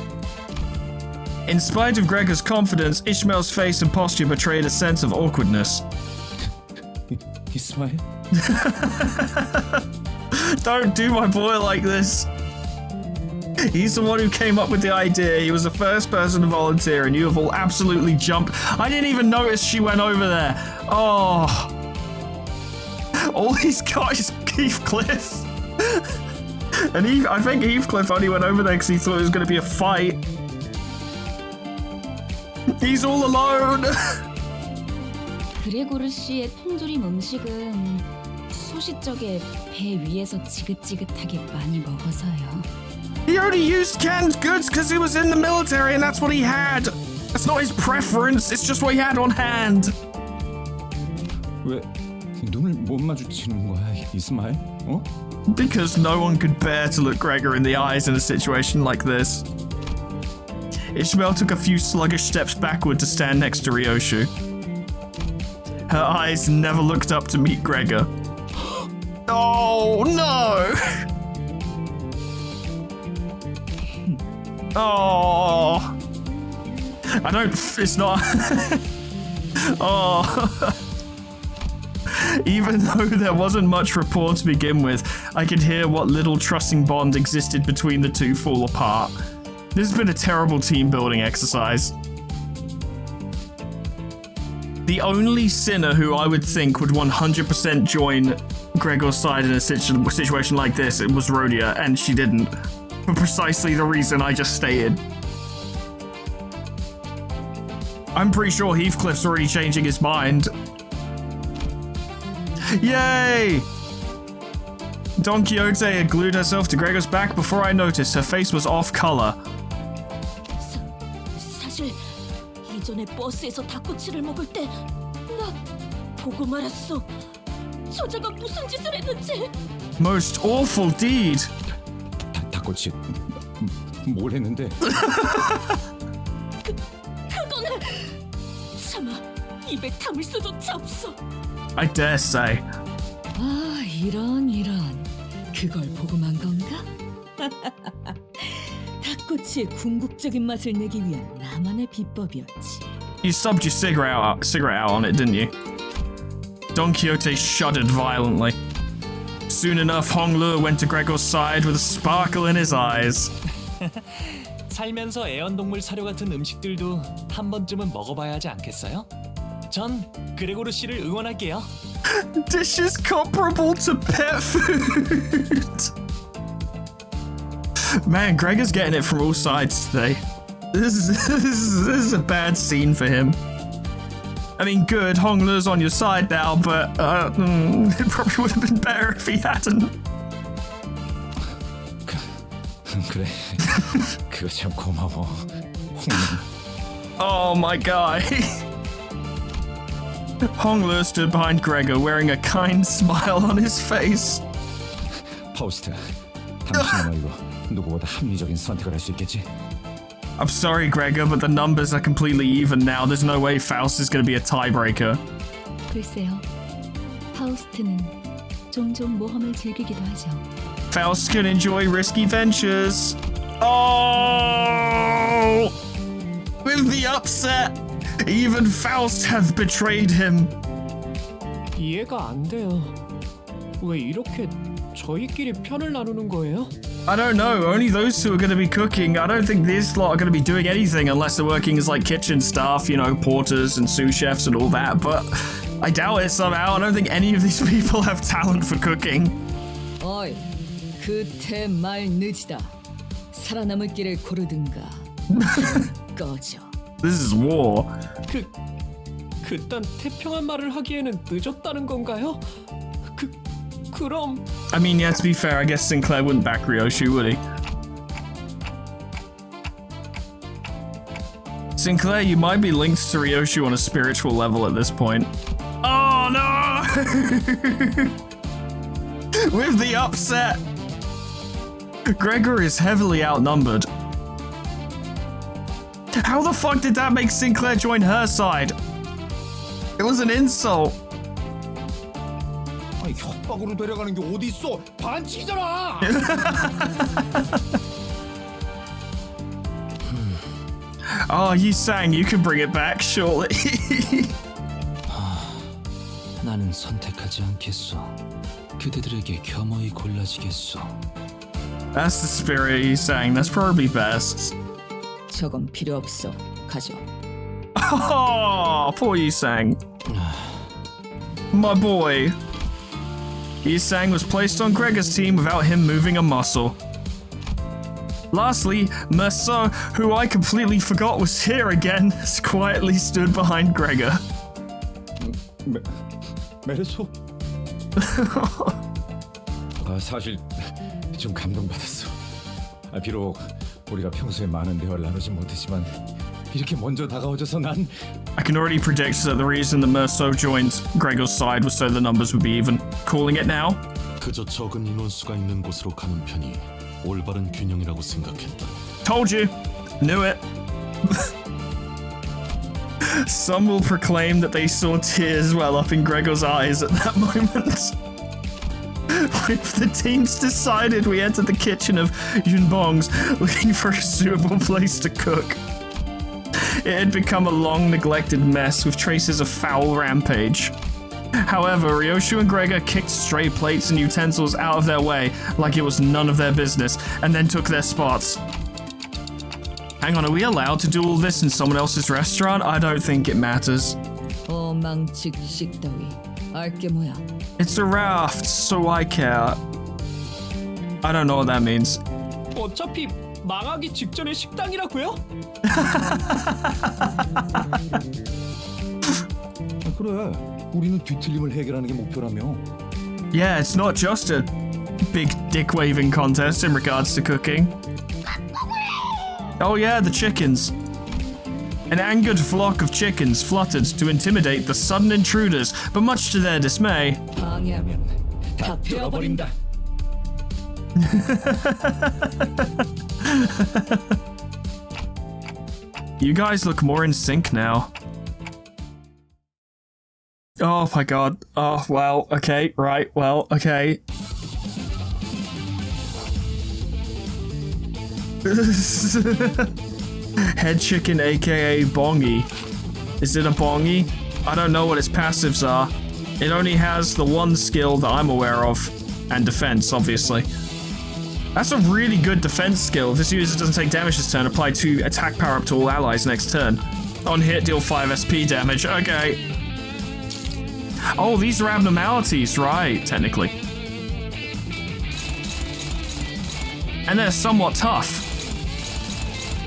In spite of Gregor's confidence, Ishmael's face and posture betrayed a sense of awkwardness. 이스마일? Don't do my boy like this. He's the one who came up with the idea. He was the first person to volunteer, and you have all absolutely jumped. I didn't even notice she went over there. Oh. All he's got is Heathcliff. And I think Heathcliff only went over there because he thought it was going to be a fight. He's all alone. 그레고르 씨의 통조림 음식은 소시적에 배 위에서 지긋지긋하게 많이 먹어서요. He only used canned goods because he was in the military and that's what he had. That's not his preference, it's just what he had on hand. 왜 눈을 못 마주치는 거야, 이스마일? 어? Because no one could bear to look Gregor in the eyes in a situation like this. Ishmael took a few sluggish steps backward to stand next to Ryoshu. Her eyes never looked up to meet Gregor. Oh no! Oh! I don't. It's not. Oh. Even though there wasn't much rapport to begin with, I could hear what little trusting bond existed between the two fall apart. This has been a terrible team building exercise. The only sinner who I would think would 100% join Gregor's side in a situation like this, it was Rhodia, and she didn't. For precisely the reason I just stated. I'm pretty sure Heathcliff's already changing his mind. Yay! Don Quixote had glued herself to Gregor's back before I noticed her face was off color. 사실 이전에 버스에서 닭꼬치를 먹을 때 나 보고 말았어. 저자가 무슨 짓을 했는지. Most awful deed. 닭꼬치 뭘 했는데? 그거는 참아 입에 담을 수조차 없어. I dare say. 아, 이런. 그걸 보고 만 건가? 닭꼬치의 궁극적인 맛을 내기 위한 나만의 비법이었지. You subbed your cigarette out on it, didn't you? Don Quixote shuddered violently. Soon enough, Hong Luo went to Gregor's side with a sparkle in his eyes. 살면서 애완동물 사료 같은 음식들도 한 번쯤은 먹어봐야 하지 않겠어요? 전 그레고르 씨를 응원할게요. Dishes comparable to pet food. Man, Gregor's getting it from all sides today. This is a bad scene for him. I mean, good, Hong Luo's on your side now, but it probably would have been better if he hadn't. 그래, 그거 참 고마워. Oh my god. Hong Luo stood behind Gregor, wearing a kind smile on his face. 파우스트, 당신은 이거 누구보다 합리적인 선택을 할 수 있겠지? I'm sorry, Gregor, but the numbers are completely even now. There's no way Faust is going to be a tiebreaker. 글쎄요. 파우스트는 종종 모험을 즐기기도 하죠. Faust can enjoy risky ventures. Oh! With the upset, even Faust hath betrayed him. 이해가 안 돼요. 왜 이렇게 저희끼리 편을 나누는 거예요? I don't know, only those two are going to be cooking. I don't think these lot are going to be doing anything unless they're working as like kitchen staff, you know, porters and sous chefs and all that, but I doubt it somehow. I don't think any of these people have talent for cooking. 어이, 그때 말 늦이다. 살아남을 길을 고르든가. 꺼져. This is war. 그딴 태평한 말을 하기에는 늦었다는 건가요? 그럼 I mean, yeah, to be fair, I guess Sinclair wouldn't back Ryoshu, would he? Sinclair, you might be linked to Ryoshu on a spiritual level at this point. Oh no! With the upset! Gregor is heavily outnumbered. How the fuck did that make Sinclair join her side? It was an insult. 아니, 협박으로 데려가는 게 어디 있어? 반칙이잖아. Oh, you sang. You can bring it back, surely. 나는 선택하지 않겠소. 그대들에게 겸허히 골라지겠소. That's the spirit you sang. That's probably best. 저건 필요 없어. 가져. Oh, poor Yusang. My boy. Yusang was placed on Gregor's team without him moving a muscle. Lastly, Merceau, who I completely forgot was here again, has quietly stood behind Gregor. 메르소? 사실 좀 감동받았어. 비록 우리가 평소에 많은 대화를 나누지 못했지만 이렇게 먼저 다가와줘서 난 I can already predict that the reason that Merceau joined Gregor's side was so the numbers would be even. Calling it now? 그저 적은 인원수가 있는 곳으로 가는 편이 올바른 균형이라고 생각했다. Told you. Knew it. Some will proclaim that they saw tears well up in Gregor's eyes at that moment. If the teams decided, we entered the kitchen of Yunbong's looking for a suitable place to cook. It had become a long neglected mess with traces of foul rampage. However, Ryoshu and Gregor kicked stray plates and utensils out of their way like it was none of their business, and then took their spots. Hang on, are we allowed to do all this in someone else's restaurant? I don't think it matters. 망측식 따위. 알게 뭐야. It's a raft, so I care. I don't know what that means. 어차피 망하기 직전의 식당이라고요? 그래. 우리는 뒤틀림을 해결하는 게 목표라며. Yeah, it's not just a big dick-waving contest in regards to cooking. Oh yeah, the chickens. An angered flock of chickens fluttered to intimidate the sudden intruders, but much to their dismay, 방해하면 다 태워버린다. you guys look more in sync now. Oh my god. Oh, well, okay, right, well, okay. Head chicken, aka Bongi. Is it a Bongi? I don't know what its passives are. It only has the one skill that I'm aware of, and defense, obviously. That's a really good defense skill. If this user doesn't take damage this turn, apply 2 attack power up to all allies next turn. On hit, deal 5 SP damage. Okay. Oh, these are abnormalities, right, technically. And they're somewhat tough.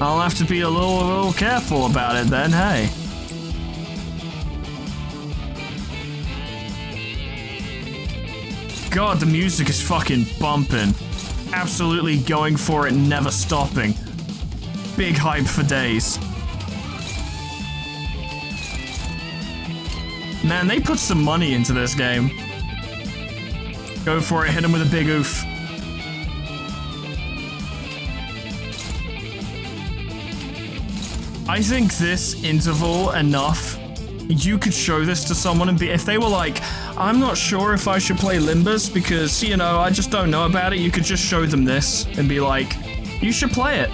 I'll have to be a little careful about it then, hey. God, the music is fucking bumping. Absolutely going for it, never stopping. Big hype for days. Man, they put some money into this game. Go for it, hit him with a big oof. I think this interval enough, you could show this to someone and be, if they were like, I'm not sure if I should play Limbus because, you know, I just don't know about it, you could just show them this and be like, you should play it.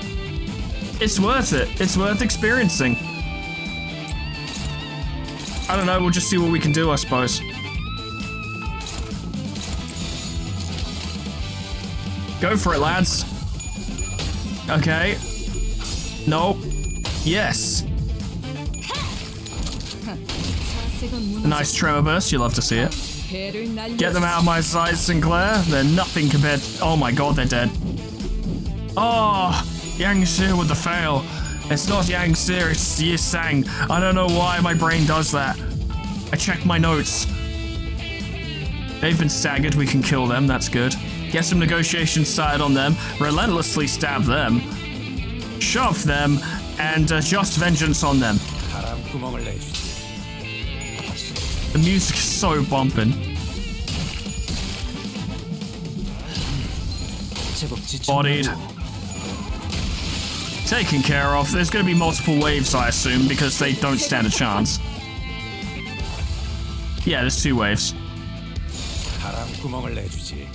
It's worth it. It's worth experiencing. I don't know, we'll just see what we can do, I suppose. Go for it, lads. Okay. Nope. Yes. A nice tremor burst, you love to see it. Get them out of my sight, Sinclair. They're nothing compared to... Oh my god, they're dead. Oh, Yang Si with the fail. It's not Yang Si, it's Yi Sang. I don't know why my brain does that. I checked my notes. They've been staggered, we can kill them, that's good. Get some negotiations started on them, relentlessly stab them, shove them, and just vengeance on them. 바람구멍을 내주지. The music is so bumping. Bodied. Taken care of. There's going to be multiple waves, I assume, because they don't stand a chance. Yeah, there's 2 waves. 바람구멍을 내주지.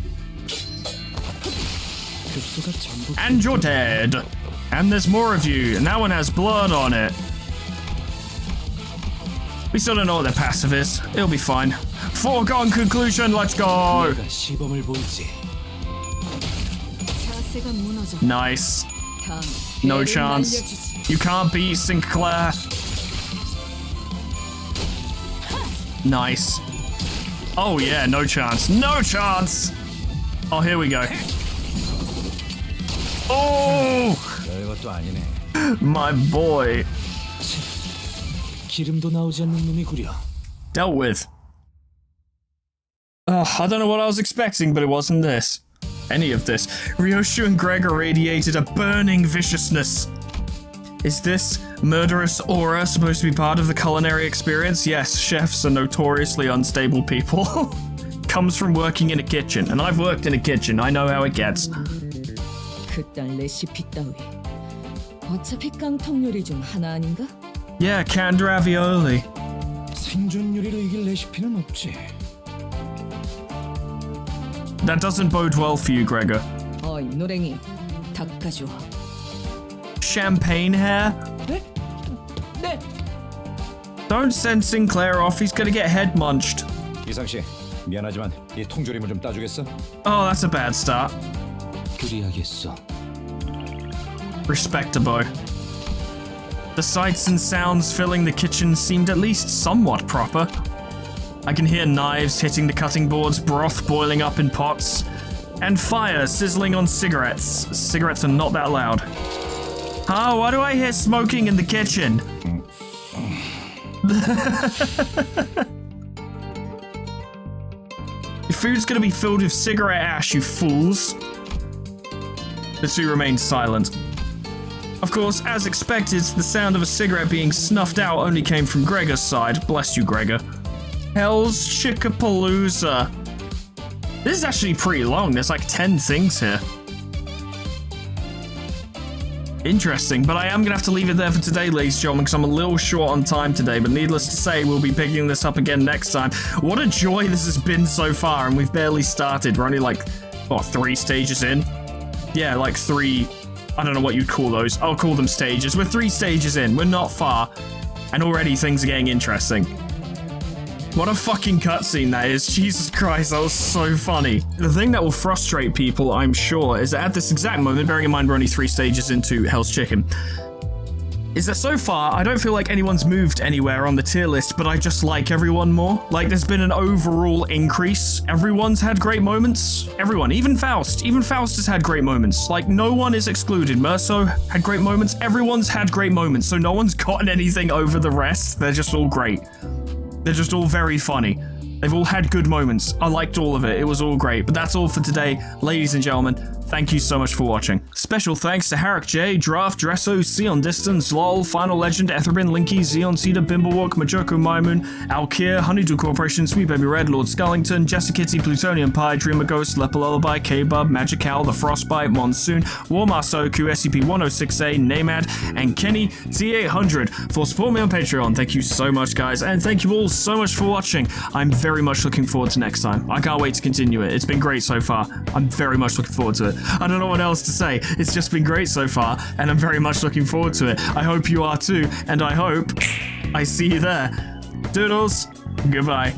And you're dead. And there's more of you, and that one has blood on it. We still don't know what their passive is. It'll be fine. Foregone conclusion, let's go! 시범을 보이지. Nice. No chance. You can't beat Sinclair. Nice. Oh yeah, no chance. No chance! Oh, here we go. Oh! 별것도 아니네. My boy. 기름도 나오지 않는 놈이구려. Dealt with. I don't know what I was expecting, but it wasn't this. Any of this. Ryoshu and Gregor radiated a burning viciousness. Is this murderous aura supposed to be part of the culinary experience? Yes, chefs are notoriously unstable people. Comes from working in a kitchen, and I've worked in a kitchen. I know how it gets. 그딴 레시피 따위. 어차피 깡통 요리 중 하나 아닌가? Yeah, canned ravioli. 생존 요리로 이길 레시피는 없지. That doesn't bode well for you, Gregor. 어이 노랭이, 닭 가져와. Champagne hair? 네. Don't send Sinclair off, he's gonna get head munched. 이상 씨, 미안하지만 이 통조림을 좀 따주겠어? Oh, that's a bad start. 그리하겠어. Respectable. The sights and sounds filling the kitchen seemed at least somewhat proper. I can hear knives hitting the cutting boards, broth boiling up in pots, and fire sizzling on cigarettes. Cigarettes are not that loud. Huh? Why do I hear smoking in the kitchen? Your food's gonna be filled with cigarette ash, you fools. The 2 remained silent. Of course, as expected, the sound of a cigarette being snuffed out only came from Gregor's side. Bless you, Gregor. Hell's Chickapalooza. This is actually pretty long. There's like 10 things here. Interesting, but I am going to have to leave it there for today, ladies and gentlemen, because I'm a little short on time today, but needless to say, we'll be picking this up again next time. What a joy this has been so far, and we've barely started. We're only like, what, 3 stages in? Yeah, like 3, I don't know what you'd call those. I'll call them stages. We're 3 stages in. We're not far. And already things are getting interesting. What a fucking cutscene that is. Jesus Christ, that was so funny. The thing that will frustrate people, I'm sure, is that at this exact moment, bearing in mind we're only 3 stages into Hell's Chicken, is that so far, I don't feel like anyone's moved anywhere on the tier list, but I just like everyone more. Like, there's been an overall increase. Everyone's had great moments. Everyone, even Faust. Even Faust has had great moments. Like, no one is excluded. Merso had great moments. Everyone's had great moments, so no one's gotten anything over the rest. They're just all great. They're just all very funny. They've all had good moments. I liked all of it. It was all great. But that's all for today, ladies and gentlemen. Thank you so much for watching. Special thanks to Harak J, Draft, Dresso, Sion Distance, LOL, Final Legend, Etherbin, Linky, Xeon Cedar, Bimblewalk, Majoko Maimun, Alkir, Honeydew Corporation, Sweet Baby Red, Lord Scullington, Jessica Kitty, Plutonian Pie, Dreamer Ghost, Leper Lullaby, K-Bub, Magic Owl, The Frostbite, Monsoon, Warmaster Oku, SCP-106A, Namad, and Kenny T800 for supporting me on Patreon. Thank you so much, guys, and thank you all so much for watching. I'm very much looking forward to next time. I can't wait to continue it. It's been great so far. I'm very much looking forward to it. I don't know what else to say. It's just been great so far, and I'm very much looking forward to it. I hope you are too, and I hope I see you there. Doodles, goodbye.